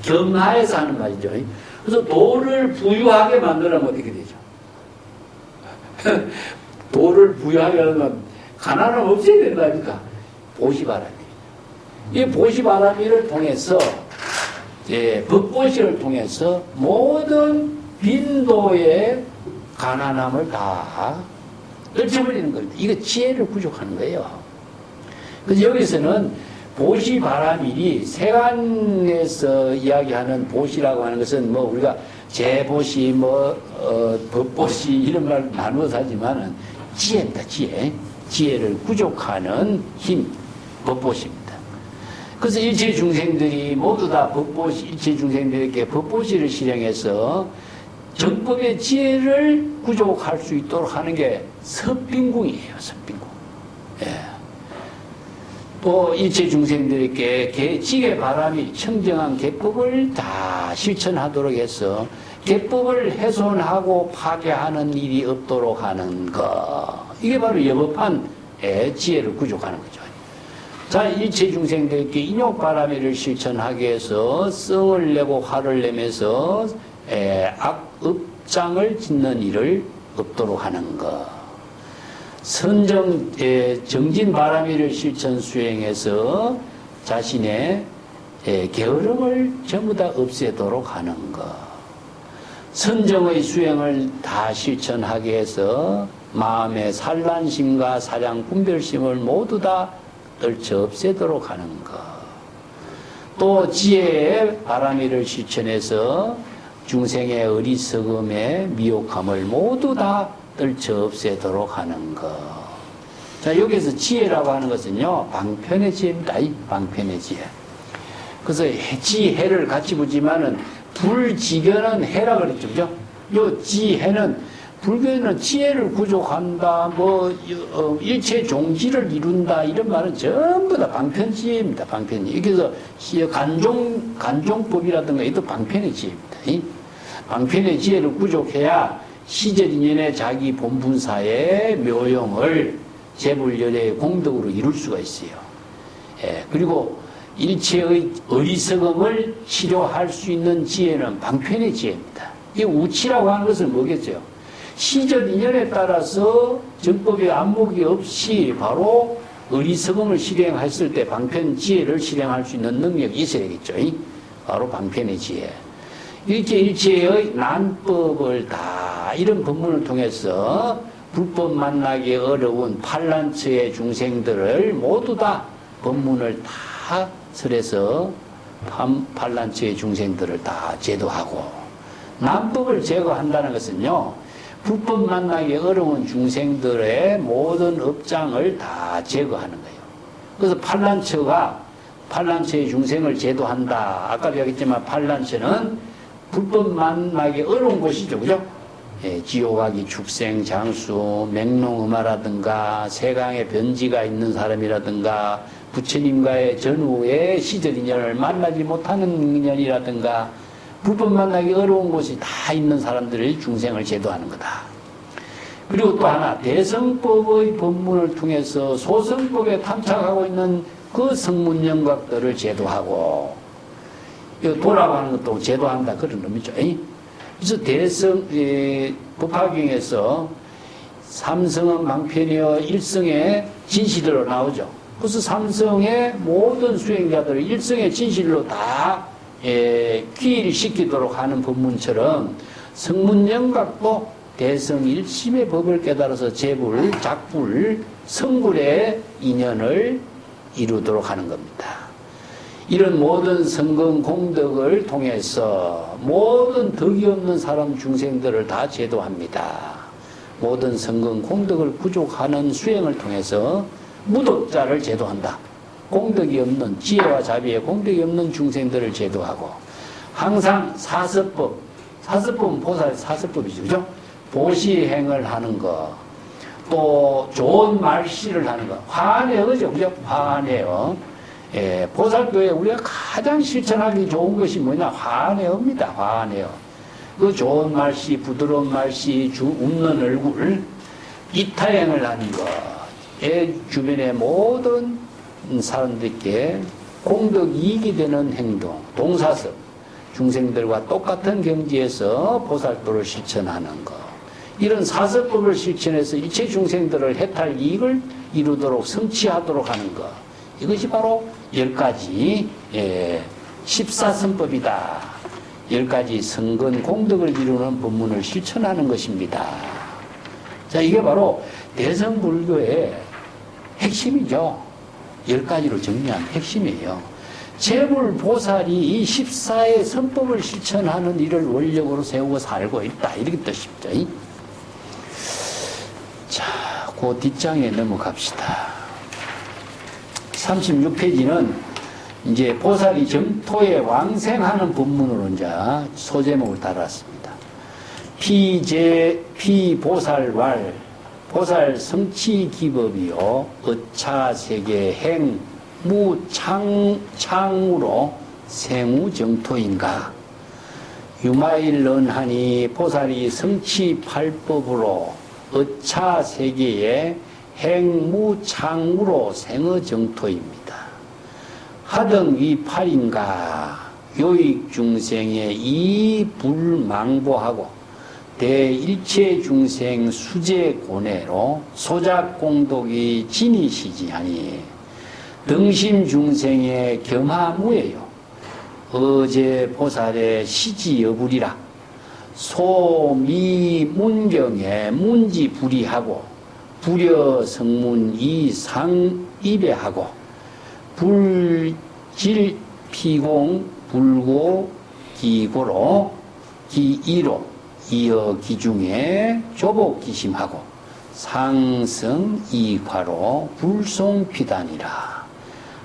[SPEAKER 1] 겸하해서 하는 말이죠. 그래서 도를 부유하게 만들면 어떻게 되죠? 도를 부유하게 하려면 가난을 없애야 된다니까. 보시바라밀. 이 보시바라밀을 통해서, 법보시를 통해서 모든 빈도의 가난함을 다 떨쳐버리는 겁니다. 이거 지혜를 부족하는 거예요. 그래서 여기서는 보시바라밀이 세간에서 이야기하는 보시라고 하는 것은 뭐 우리가 재보시, 법보시 이런 말 나누어서 하지만은 지혜입니다. 지혜를 부족하는 힘, 법보시입니다. 그래서 일체 중생들이 모두 다 일체 중생들에게 법보시를 실행해서 정법의 지혜를 구족할 수 있도록 하는 게 섭빈궁이에요. 섭빈궁. 예. 또 일체 중생들에게 지게바라밀 청정한 계법을 다 실천하도록 해서 계법을 훼손하고 파괴하는 일이 없도록 하는 것. 이게 바로 여법한 지혜를 구족하는 거죠. 자, 일체 중생들에게 인욕바라밀을 실천하기 위해서 성을 내고 화를 내면서 악업장을 짓는 일을 없도록 하는 것. 정진바라밀을 실천 수행해서 자신의 게으름을 전부 다 없애도록 하는 것. 선정의 수행을 다 실천하게 해서 마음의 산란심과 사량 분별심을 모두 다 떨쳐 없애도록 하는 것. 또 지혜의 바라밀을 실천해서 중생의 어리석음의 미혹함을 모두 다 떨쳐 없애도록 하는 것. 자, 여기서 지혜라고 하는 것은요, 방편의 지혜입니다. 방편의 지혜. 그래서 지혜를 같이 보지만은 불지견은 해라 그랬죠. 그죠? 요 지혜는 불교에는 지혜를 구족한다, 일체 종지를 이룬다, 이런 말은 전부 다 방편지혜입니다, 방편지. 그래서 간종법이라든가 이것도 방편의 지혜입니다. 방편의 지혜를 구족해야 시절인연의 자기 본분사의 묘용을 재불열의 공덕으로 이룰 수가 있어요. 예, 그리고 일체의 어리석음을 치료할 수 있는 지혜는 방편의 지혜입니다. 이 우치라고 하는 것은 뭐겠어요? 시절 인연에 따라서 정법의 안목이 없이 바로 어리석음을 실행했을 때 방편 지혜를 실행할 수 있는 능력이 있어야겠죠. 바로 방편의 지혜. 이렇게 일체의 난법을 다 이런 법문을 통해서 불법 만나기 어려운 팔란처의 중생들을 모두 다 법문을 다 설해서 팔란처의 중생들을 다 제도하고, 난법을 제거한다는 것은요, 불법 만나기 어려운 중생들의 모든 업장을 다 제거하는 거예요. 그래서 팔란처의 중생을 제도한다. 아까 얘기했지만 팔란처는 불법 만나기 어려운 곳이죠. 그죠? 예, 지옥아기 축생, 장수, 맹롱음화라든가 세강에 변지가 있는 사람이라든가 부처님과의 전후의 시절 인연을 만나지 못하는 인연이라든가 불법 만나기 어려운 곳이 다 있는 사람들의 중생을 제도하는 거다. 그리고 또 하나, 대성법의 법문을 통해서 소성법에 탐착하고 있는 그 성문영각들을 제도하고, 도라고 하는 것도 제도한다, 그런 의미죠. 그래서 법화경에서 삼성은 방편이여 일성의 진실로 나오죠. 그래서 삼성의 모든 수행자들을 일성의 진실로 다 귀일시키도록 하는 법문처럼 성문영각도 대성일심의 법을 깨달아서 재불, 작불, 성불의 인연을 이루도록 하는 겁니다. 이런 모든 성공 공덕을 통해서 모든 덕이 없는 사람 중생들을 다 제도합니다. 모든 성공 공덕을 구족하는 수행을 통해서 무덕자를 제도한다. 공덕이 없는, 지혜와 자비의 공덕이 없는 중생들을 제도하고, 항상 사서법은 보살 사서법이죠. 그죠? 보시행을 하는 거, 또 좋은 말씨를 하는 거, 화내어죠. 그죠? 화내어. 예, 보살도에 우리가 가장 실천하기 좋은 것이 뭐냐? 화내어입니다. 화내어. 그 좋은 말씨, 부드러운 말씨, 웃는 얼굴, 이타행을 하는 거, 주변의 모든 사람들께 공덕 이익이 되는 행동, 동사섭, 중생들과 똑같은 경지에서 보살도를 실천하는 것, 이런 사서법을 실천해서 일체 중생들을 해탈 이익을 이루도록 성취하도록 하는 것, 이것이 바로 10가지 14선법이다. 10가지 성근 공덕을 이루는 법문을 실천하는 것입니다. 자, 이게 바로 대성불교의 핵심이죠. 10가지로 정리한 핵심이에요. 재불보살이 이 14의 선법을 실천하는 일을 원력으로 세우고 살고 있다, 이렇게 뜻입니다. 자, 그 뒷장에 넘어갑시다. 36페이지는 이제 보살이 정토에 왕생하는 법문으로 이제 소제목을 달았습니다. 피보살왈, 보살 성취기법이요, 어차세계 행, 무창으로 생우정토인가. 유마일런하니 보살이 성취팔법으로 어차세계에 행무창으로 생어정토입니다. 하등위팔인가. 요익중생의 이불망보하고 대일체중생 수제고뇌로 소작공독이 진이시지하니 등심중생의 겸하무예요. 어제 보살의 시지여불이라. 소미문경에 문지불이하고 불여성문이상입에하고 불질피공 불고 기고로 기이로 이어 기중에 조복기심하고 상승이과로 불송피단이라.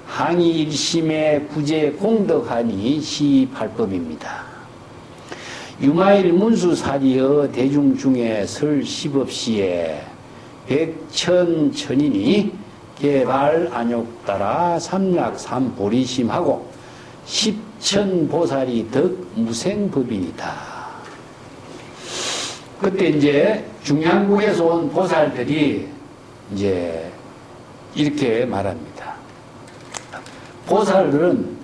[SPEAKER 1] 항이일심의 구제 공덕하니 시팔법입니다. 유마일 문수사리여 대중 중에 설 십업시에 백천천인이 개발 안욕 따라 삼약 삼보리심하고 십천보살이 덕 무생법이니다. 그때 이제 중양국에서 온 보살들이 이제 이렇게 말합니다. 보살들은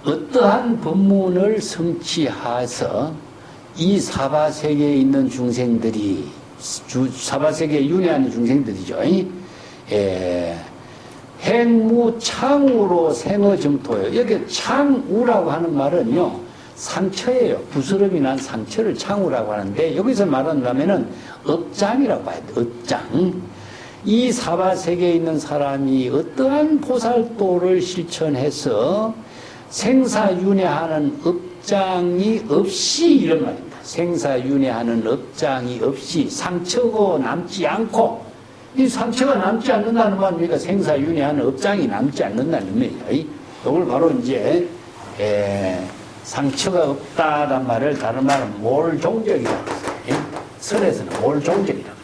[SPEAKER 1] 어떠한 법문을 성취해서 이 사바세계에 있는 중생들이, 사바세계에 윤회하는 중생들이죠. 행무창우로 생어정토예요. 여기 창우라고 하는 말은요, 상처예요. 부스럼이 난 상처를 창우라고 하는데, 여기서 말한다면은 업장이라고 봐야 돼. 업장. 이 사바세계에 있는 사람이 어떠한 보살도를 실천해서 생사윤회하는 업장이 없이, 이런 말입니다. 생사윤회하는 업장이 없이 상처가 남지 않고, 이 상처가 남지 않는다는 말입니까? 생사윤회하는 업장이 남지 않는다는 말이에요. 이걸 바로 이제 상처가 없다란 말을 다른 말은 몰종적이라고 해요. 설에서는 몰종적이라고 해요.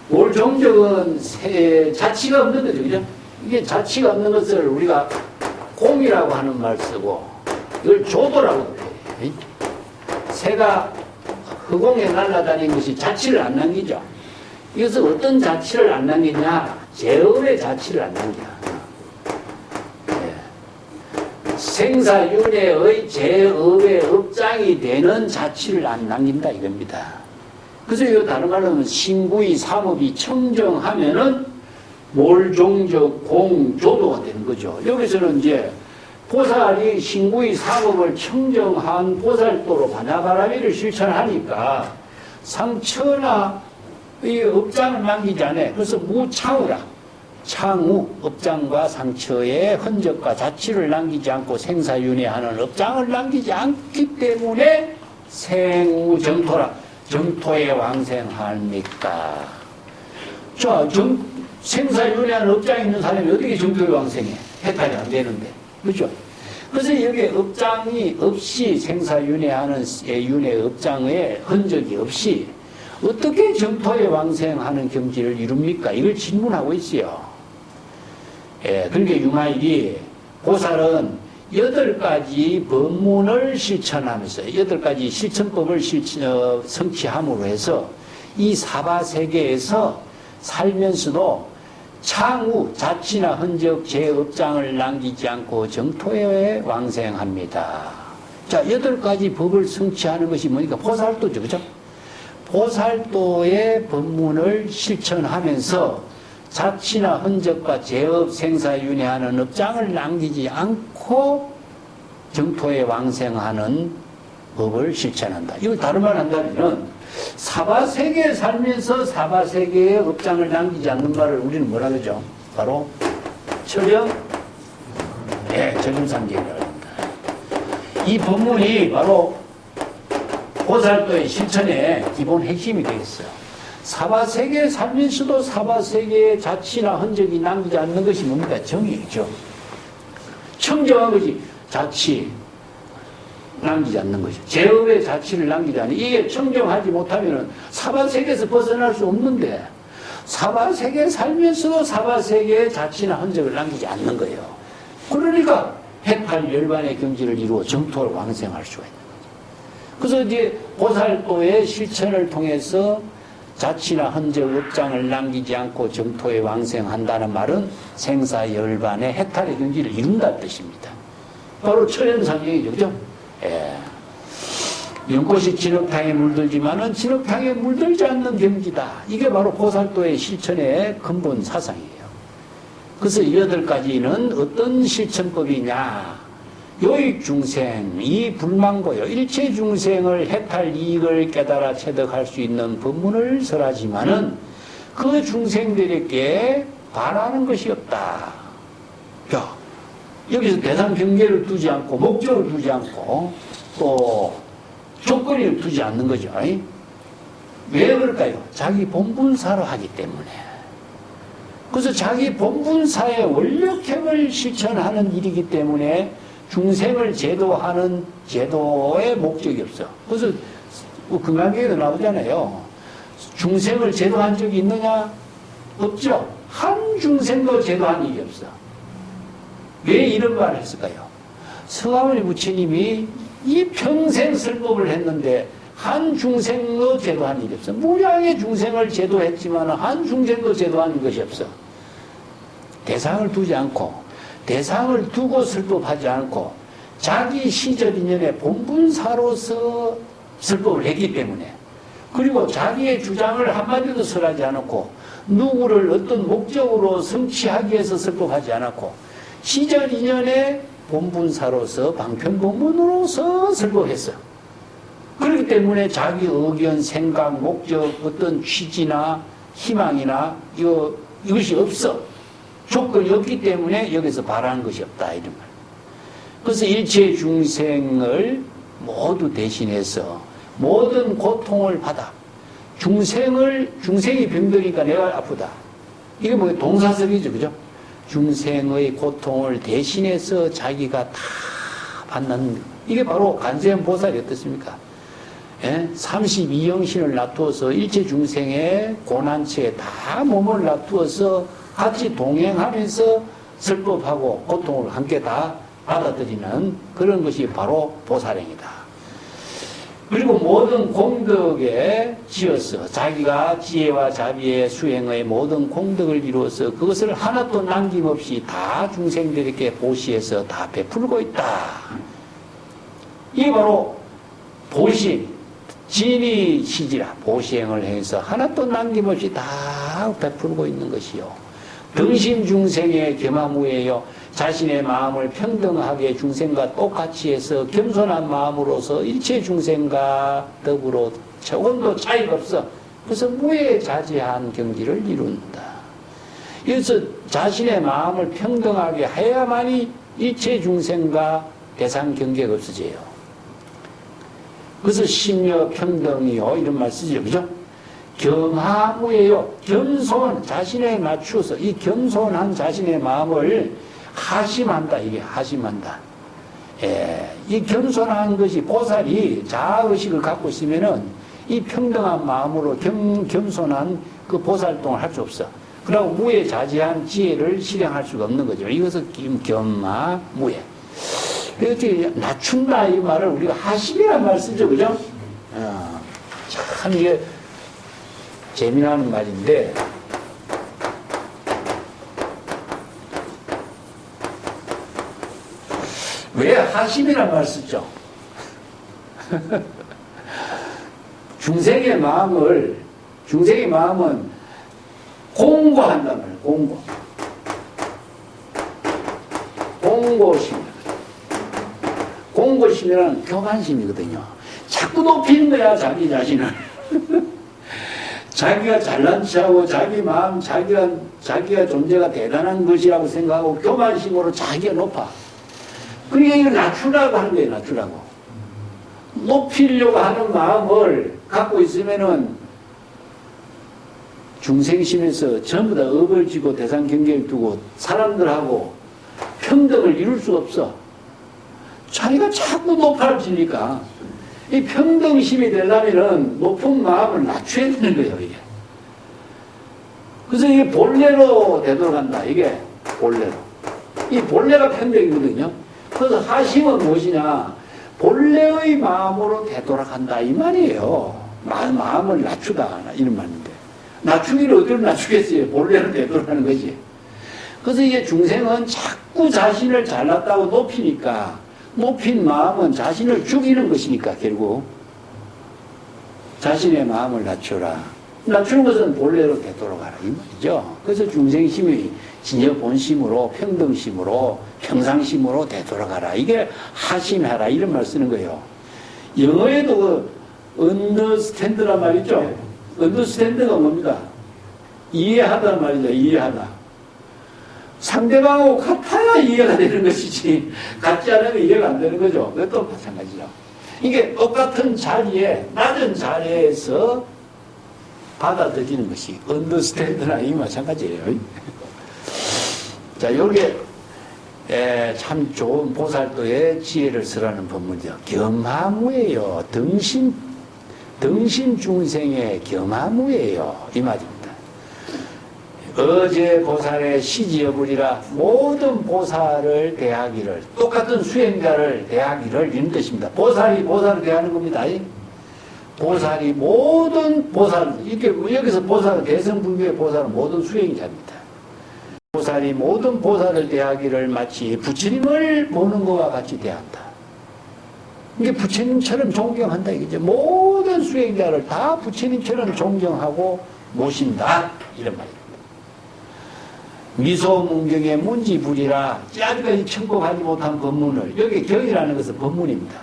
[SPEAKER 1] 몰종적은 자치가 없는 거죠. 그죠? 이게 자치가 없는 것을 우리가 공이라고 하는 말 쓰고, 이걸 조도라고 해요. 새가 허공에 날아다니는 것이 자치를 안 남기죠. 이것은 어떤 자치를 안 남기냐? 제업의 자치를 안 남겨. 생사윤회의 제업의 업장이 되는 자치를 안 남긴다 이겁니다. 그래서 이거 다른 말로 하면 신구의 삼업이 청정하면은 몰종적 공조도가 되는 거죠. 여기서는 이제 보살이 신구의 삼업을 청정한 보살도로 반야바라미를 실천하니까 상처나 이 업장을 남기지 않아요. 그래서 무창우라. 창우, 업장과 상처의 흔적과 자취를 남기지 않고 생사윤회하는 업장을 남기지 않기 때문에 생우정토라. 정토에 왕생합니까? 자, 생사윤회하는 업장이 있는 사람이 어떻게 정토에 왕생해? 해탈이 안 되는데. 그죠? 그래서 여기에 업장이 없이 생사윤회하는 윤회 업장의 흔적이 없이 어떻게 정토에 왕생하는 경지를 이룹니까? 이걸 질문하고 있어요. 그러니까 유마일이 보살은 8가지 법문을 실천하면서 8가지 실천법을 성취함으로 해서 이 사바세계에서 살면서도 창우, 자치나 흔적, 제업장을 남기지 않고 정토에 왕생합니다. 자, 8가지 법을 성취하는 것이 뭐니까? 보살도죠. 그죠? 보살도의 법문을 실천하면서 자치나 흔적과 제업, 생사윤회하는 업장을 남기지 않고 정토에 왕생하는 법을 실천한다. 이걸 다른 말 한다면 사바세계에 살면서 사바세계의 업장을 남기지 않는 말을 우리는 뭐라 그러죠? 바로 철영, 철영상계라고 합니다. 이 법문이 바로 보살도의 실천의 기본 핵심이 되겠어요. 사바세계에 살면서도 사바세계의 자치나 흔적이 남기지 않는 것이 뭡니까? 정의죠. 청정한 것이 자치 남기지 않는 것이죠. 제업의 자치를 남기지 않는, 이게 청정하지 못하면 사바세계에서 벗어날 수 없는데 사바세계에 살면서도 사바세계의 자치나 흔적을 남기지 않는 거예요. 그러니까 해탈 열반의 경지를 이루어 정토를 왕생할 수가 있는 거죠. 그래서 이제 보살도의 실천을 통해서 자치나 흔적 업장을 남기지 않고 정토에 왕생한다는 말은 생사열반의 해탈의 경지를 이룬다는 뜻입니다. 바로 철현상경이죠. 그죠? 연꽃이 진흙탕에 물들지만은 진흙탕에 물들지 않는 경지다. 이게 바로 보살도의 실천의 근본 사상이에요. 그래서 8가지는 어떤 실천법이냐? 요익중생, 이 불망고요. 일체 중생을 해탈 이익을 깨달아 체득할 수 있는 법문을 설하지만은 그 중생들에게 바라는 것이 없다. 자, 여기서 대상 경계를 두지 않고 목적을 두지 않고 또 조건을 두지 않는 거죠. 왜 그럴까요? 자기 본분사로 하기 때문에. 그래서 자기 본분사의 원력행을 실천하는 일이기 때문에 중생을 제도하는 제도의 목적이 없어. 그래서 금강경에도 나오잖아요. 중생을 제도한 적이 있느냐? 없죠. 한 중생도 제도한 일이 없어. 왜 이런 말을 했을까요? 서가모니 부처님이 이 평생 설법을 했는데 한 중생도 제도한 일이 없어. 무량의 중생을 제도했지만 한 중생도 제도한 것이 없어. 대상을 두지 않고 대상을 두고 설법하지 않고 자기 시절 인연의 본분사로서 설법을 했기 때문에, 그리고 자기의 주장을 한마디도 설하지 않았고 누구를 어떤 목적으로 성취하기 위해서 설법하지 않았고 시절 인연의 본분사로서 방편본문으로서 설법했어. 그렇기 때문에 자기 의견, 생각, 목적, 어떤 취지나 희망이나 이것이 없어. 조건이 없기 때문에 여기서 바라는 것이 없다, 이런 말. 그래서 일체 중생을 모두 대신해서 모든 고통을 받아. 중생이 병드니까 내가 아프다. 이게 뭐 동사석이죠, 그죠? 중생의 고통을 대신해서 자기가 다 받는, 이게 바로 관세음 보살이 어떻습니까? 예? 32영신을 놔두어서 일체 중생의 고난처에 다 몸을 놔두어서 같이 동행하면서 설법하고 고통을 함께 다 받아들이는 그런 것이 바로 보살행이다. 그리고 모든 공덕에 지어서 자기가 지혜와 자비의 수행의 모든 공덕을 이루어서 그것을 하나도 남김없이 다 중생들에게 보시해서 다 베풀고 있다. 이게 바로 보시, 진이 시지라 보시행을 해서 하나도 남김없이 다 베풀고 있는 것이요. 등심 중생의 겸하무예요. 자신의 마음을 평등하게 중생과 똑같이 해서 겸손한 마음으로서 일체 중생과 더불어 조금도 차이가 없어. 그래서 무해자재한 경지를 이룬다. 그래서 자신의 마음을 평등하게 해야만이 일체 중생과 대상 경계가 없어져요. 그래서 심려 평등이요, 이런 말 쓰죠, 그죠? 겸하무예요. 겸손, 자신에 맞추어서 이 겸손한 자신의 마음을 하심한다. 이게 하심한다. 예, 이 겸손한 것이 보살이 자아의식을 갖고 있으면은 이 평등한 마음으로 겸손한 그 보살동을 할 수 없어. 그리고 무해자재한 지혜를 실행할 수가 없는 거죠. 이것을 겸하무예. 이렇게 낮춘다 이 말을 우리가 하심이란 말 쓰죠, 그죠? 참 이게 재미나는 말인데, 왜 하심이란 말 쓰죠? 중생의 마음은 공고한단 말이에요. 공고심. 공고심이란 교만심이거든요. 자꾸 높이는 거야, 자기 자신을. 자기가 잘난 체하고 자기 마음, 자기가 존재가 대단한 것이라고 생각하고 교만심으로 자기가 높아. 그러니까 이걸 낮추라고 하는 거예요, 낮추라고. 높이려고 하는 마음을 갖고 있으면은 중생심에서 전부 다 업을 지고 대상 경계를 두고 사람들하고 평등을 이룰 수가 없어. 자기가 자꾸 높아지니까 이 평등심이 되려면은 높은 마음을 낮춰야 되는 거예요, 이게. 그래서 이게 본래로 되돌아간다, 이게 본래로. 이 본래가 평등이거든요. 그래서 하심은 무엇이냐? 본래의 마음으로 되돌아간다, 이 말이에요. 마음을 낮추다, 이런 말인데. 낮추기를 어디로 낮추겠어요? 본래로 되돌아가는 거지. 그래서 이게 중생은 자꾸 자신을 잘났다고 높이니까, 높인 마음은 자신을 죽이는 것이니까, 결국. 자신의 마음을 낮추라. 낮추는 것은 본래로 되돌아가라, 이 말이죠. 그래서 중생심이 진여 본심으로, 평등심으로, 평상심으로 되돌아가라. 이게 하심해라, 이런 말 쓰는 거예요. 영어에도 understand란 말이죠. understand가 뭡니까? 이해하다는 말이죠, 이해하다. 상대방하고 같아야 이해가 되는 것이지 같지 않으면 이해가 안 되는 거죠. 그것도 마찬가지죠. 이게 똑같은 자리에, 낮은 자리에서 받아들이는 것이 understand나 이 마찬가지예요. 자, 요게 참 좋은 보살도의 지혜를 설하는 법문이죠. 겸하무예요. 등신 중생의 겸하무예요. 이 말입니다. 어제 보살의 시지여부리라 모든 보살을 대하기를, 똑같은 수행자를 대하기를, 이런 뜻입니다. 보살이 보살을 대하는 겁니다. 보살이 모든 보살, 이렇게 여기서 보살은 대승불교의 보살은 모든 수행자입니다. 보살이 모든 보살을 대하기를 마치 부처님을 보는 것과 같이 대한다. 이게 부처님처럼 존경한다 이거죠. 모든 수행자를 다 부처님처럼 존경하고 모신다, 이런 말입니다. 미소문경의 문지불이라, 아직까지 청법하지 못한 법문을, 여기 경이라는 것은 법문입니다.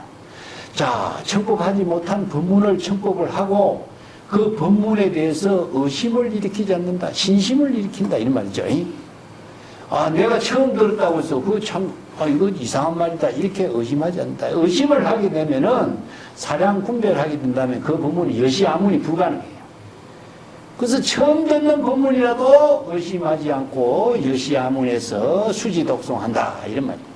[SPEAKER 1] 자, 청법하지 못한 법문을 청법을 하고 그 법문에 대해서 의심을 일으키지 않는다, 신심을 일으킨다, 이런 말이죠. 아, 내가 처음 들었다고 해서 그거 참, 이거 이상한 말이다, 이렇게 의심하지 않는다. 의심을 하게 되면은 사량 분별하게 된다면 그 법문이 여시아문이 불가능해요. 그래서 처음 듣는 법문이라도 의심하지 않고 여시아문에서 수지독송한다, 이런 말입니다.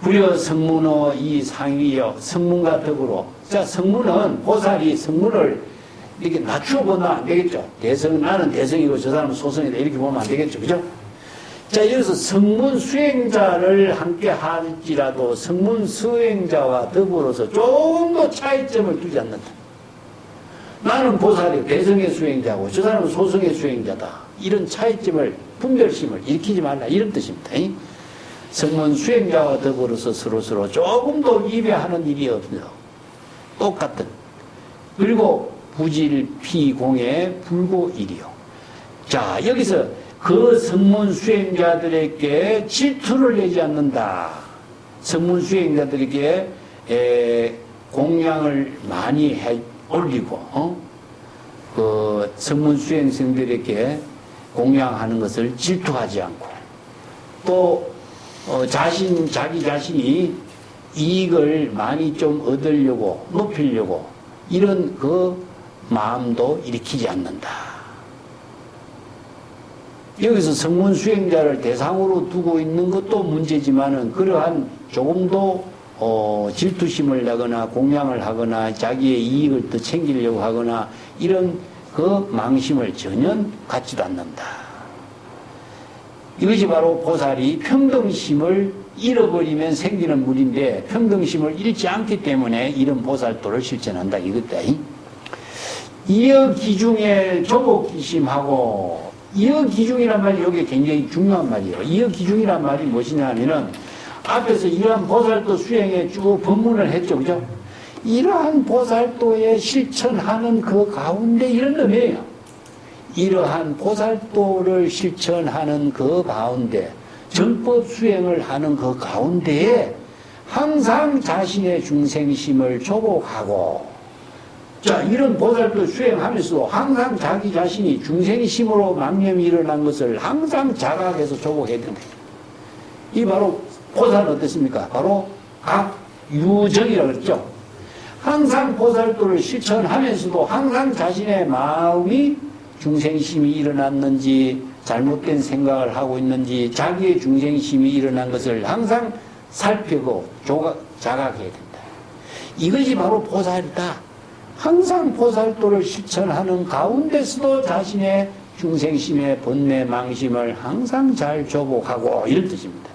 [SPEAKER 1] 불여 성문어 이 상위여, 성문과 더불어. 자, 성문은 보살이 성문을 이렇게 낮추어 보면 안 되겠죠. 나는 대성이고 저 사람은 소성이다, 이렇게 보면 안 되겠죠. 그죠? 자, 여기서 성문 수행자를 함께 할지라도 성문 수행자와 더불어서 조금 더 차이점을 두지 않는다. 나는 보살이 대성의 수행자고 저 사람은 소성의 수행자다, 이런 차이점을, 분별심을 일으키지 말라, 이런 뜻입니다. 성문 수행자와 더불어서 서로서로 조금도 이배하는 일이 없어. 똑같은. 그리고 부질피공의 불고일이요. 자, 여기서 그 성문 수행자들에게 질투를 내지 않는다. 성문 수행자들에게 공양을 많이 올리고, 그 성문 수행생들에게 공양하는 것을 질투하지 않고, 또 자기 자신이 이익을 많이 좀 얻으려고, 높이려고, 이런 그 마음도 일으키지 않는다. 여기서 성문 수행자를 대상으로 두고 있는 것도 문제지만은, 그러한 조금도 질투심을 내거나 공양을 하거나 자기의 이익을 더 챙기려고 하거나 이런 그 망심을 전혀 갖지도 않는다. 이것이 바로 보살이 평등심을 잃어버리면 생기는 물인데, 평등심을 잃지 않기 때문에 이런 보살도를 실천한다, 이것다. 이어기중의 조복기심하고, 이어기중이란 말이 여기 굉장히 중요한 말이에요. 이어기중이란 말이 무엇이냐 하면은, 앞에서 이러한 보살도 수행에 쭉 법문을 했죠. 그죠? 이러한 보살도에 실천하는 그 가운데 이런 의미예요. 이러한 보살도를 실천하는 그 가운데, 정법 수행을 하는 그 가운데에 항상 자신의 중생심을 조복하고, 자, 이런 보살도 수행하면서도 항상 자기 자신이 중생심으로 망념이 일어난 것을 항상 자각해서 조복해야 된다. 이 바로 보살은 어떻습니까? 바로 각유정이라고 그랬죠. 항상 보살도를 실천하면서도 항상 자신의 마음이 중생심이 일어났는지, 잘못된 생각을 하고 있는지, 자기의 중생심이 일어난 것을 항상 살피고 자각해야 된다. 이것이 바로 보살이다. 항상 보살도를 실천하는 가운데서도 자신의 중생심의 번뇌 망심을 항상 잘 조복하고, 이런 뜻입니다.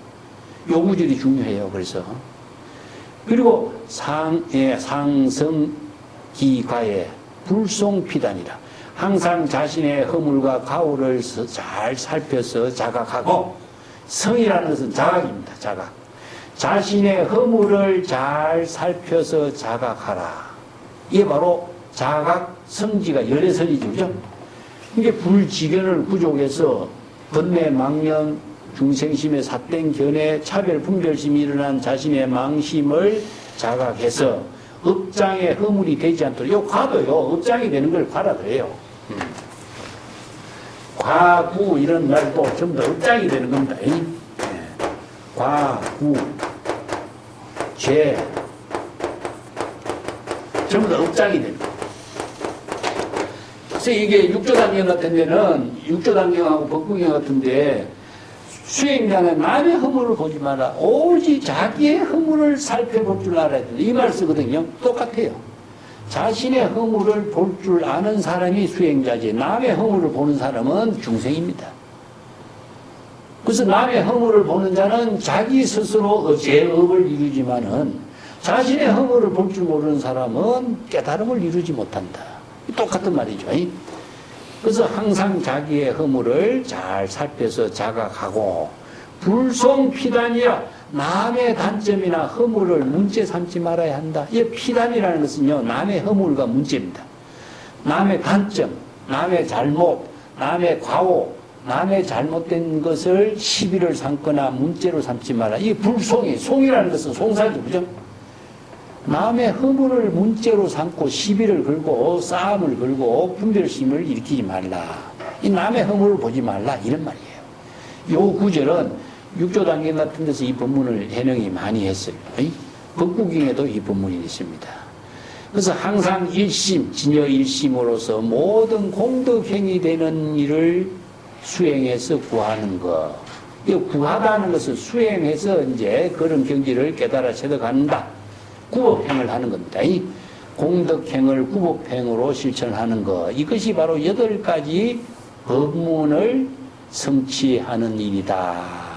[SPEAKER 1] 요구절이 중요해요. 그래서 그리고 상성기과에 불송피단이라, 항상 자신의 허물과 가오를 잘 살펴서 자각하고, 성이라는 것은 자각입니다. 자각. 자신의 허물을 잘 살펴서 자각하라. 이게 바로 자각 성지가 열애설이죠. 그죠? 이게 불지견을 구족해서 번뇌 망념 중생심의 삿된 견해 차별 분별심이 일어난 자신의 망심을 자각해서 업장의 허물이 되지 않도록, 요 과도요, 업장이 되는 걸 과라 그래요. 과구 이런 말도 전부 다 업장이 되는 겁니다. 과구, 죄, 전부 다 업장이 됩니다. 그래서 이게 육조단경 같은 데는, 육조단경하고 법구경 같은 데 수행자는 남의 허물을 보지 마라. 오직 자기의 허물을 살펴볼 줄 알아야 된다. 이 말 쓰거든요. 똑같아요. 자신의 허물을 볼 줄 아는 사람이 수행자지, 남의 허물을 보는 사람은 중생입니다. 그래서 남의 허물을 보는 자는 자기 스스로 죄업을 이루지만은 자신의 허물을 볼 줄 모르는 사람은 깨달음을 이루지 못한다. 똑같은 말이죠. 그래서 항상 자기의 허물을 잘 살펴서 자각하고, 불송피단이야, 남의 단점이나 허물을 문제 삼지 말아야 한다. 이 피단이라는 것은요, 남의 허물과 문제입니다. 남의 단점, 남의 잘못, 남의 과오, 남의 잘못된 것을 시비를 삼거나 문제로 삼지 마라. 이 불송이, 송이라는 것은 송사죠, 그죠? 남의 허물을 문제로 삼고 시비를 걸고 싸움을 걸고 분별심을 일으키지 말라. 이 남의 허물을 보지 말라, 이런 말이에요. 요 구절은 육조단경 같은 데서 이 법문을 해명이 많이 했어요. 법구경에도 이 법문이 있습니다. 그래서 항상 일심, 진여 일심으로서 모든 공덕행위 되는 일을 수행해서 구하는 것. 이 구하다는 것은 수행해서 이제 그런 경지를 깨달아 체득한다. 구법행을 하는 겁니다. 이 공덕행을 구법행으로 실천하는 것. 이것이 바로 8가지 법문을 성취하는 일이다.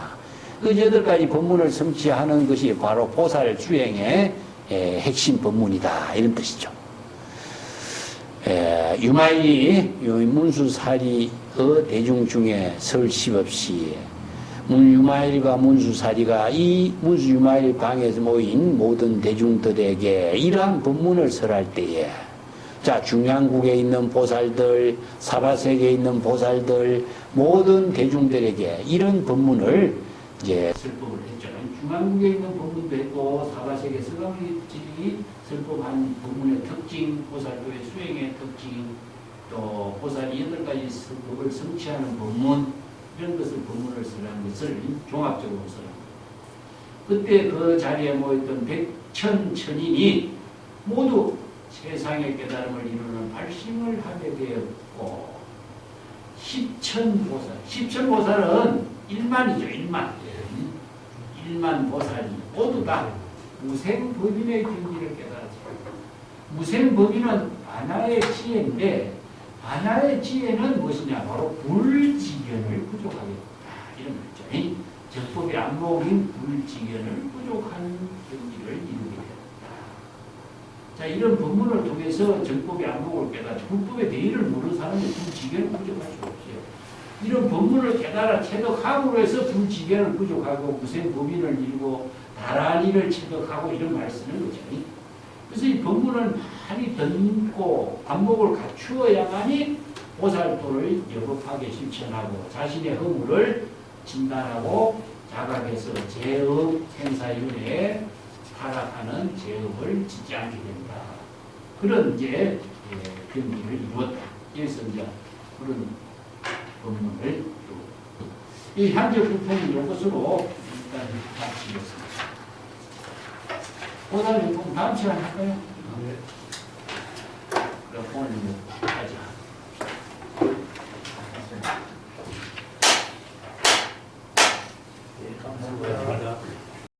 [SPEAKER 1] 그 8가지 법문을 성취하는 것이 바로 보살 수행의 핵심 법문이다. 이런 뜻이죠. 유마일이 문수사리의 대중 중에 설십 없이 유마일과 문수사리가 이 문수유마일 방에서 모인 모든 대중들에게 이러한 법문을 설할 때에, 자, 중앙국에 있는 보살들, 사바세계에 있는 보살들, 모든 대중들에게 이런 법문을 이제 설법을 했죠. 중앙국에 있는 법문도 했고, 사바세계 서가모니들이 설법한 법문의 특징, 보살도의 수행의 특징, 또 보살이 8가지 법을 성취하는 법문, 이런 것을 법문을 쓰라는 것을 종합적으로 쓰라는 거예요. 그때 그 자리에 모였던 백천천인이 모두 세상의 깨달음을 이루는 발심을 하게 되었고, 십천보살, 십천보살은 1만이죠. 1만 보살이 모두 다 무생법인의 경지를 깨달았습니다. 무생법인은 반야의 지혜인데, 반야의 지혜는 무엇이냐? 바로 불지견을 부족하겠다. 이런 거죠. 적법의 안목인 불지견을 부족한 경지를 이루게 됐다. 자, 이런 법문을 통해서 적법의 안목을 깨달아 불법의 대의를 모르는 사람이 불지견을 부족할 수 없어요. 이런 법문을 깨달아 체득함으로 해서 불지견을 부족하고 무생법인을 이루고 다란이를 체득하고 이런 말을 쓰는 거죠. 그래서 이 법문을 많이 듣고 안목을 갖추어야만이 보살도를 여법하게 실천하고 자신의 허물을 진단하고 자각해서 죄업 생사윤회에 타락하는 죄업을 짓지 않게 된다. 그런 이제 경지를 이루었다. 그래서 이제 그런 법문을 이 현재 부품은 이것으로 일단 마치겠습니다. 보살님, 그럼 다음 시간에 할까요? 네. 그럼 오늘 하자. 네, 감사합니다.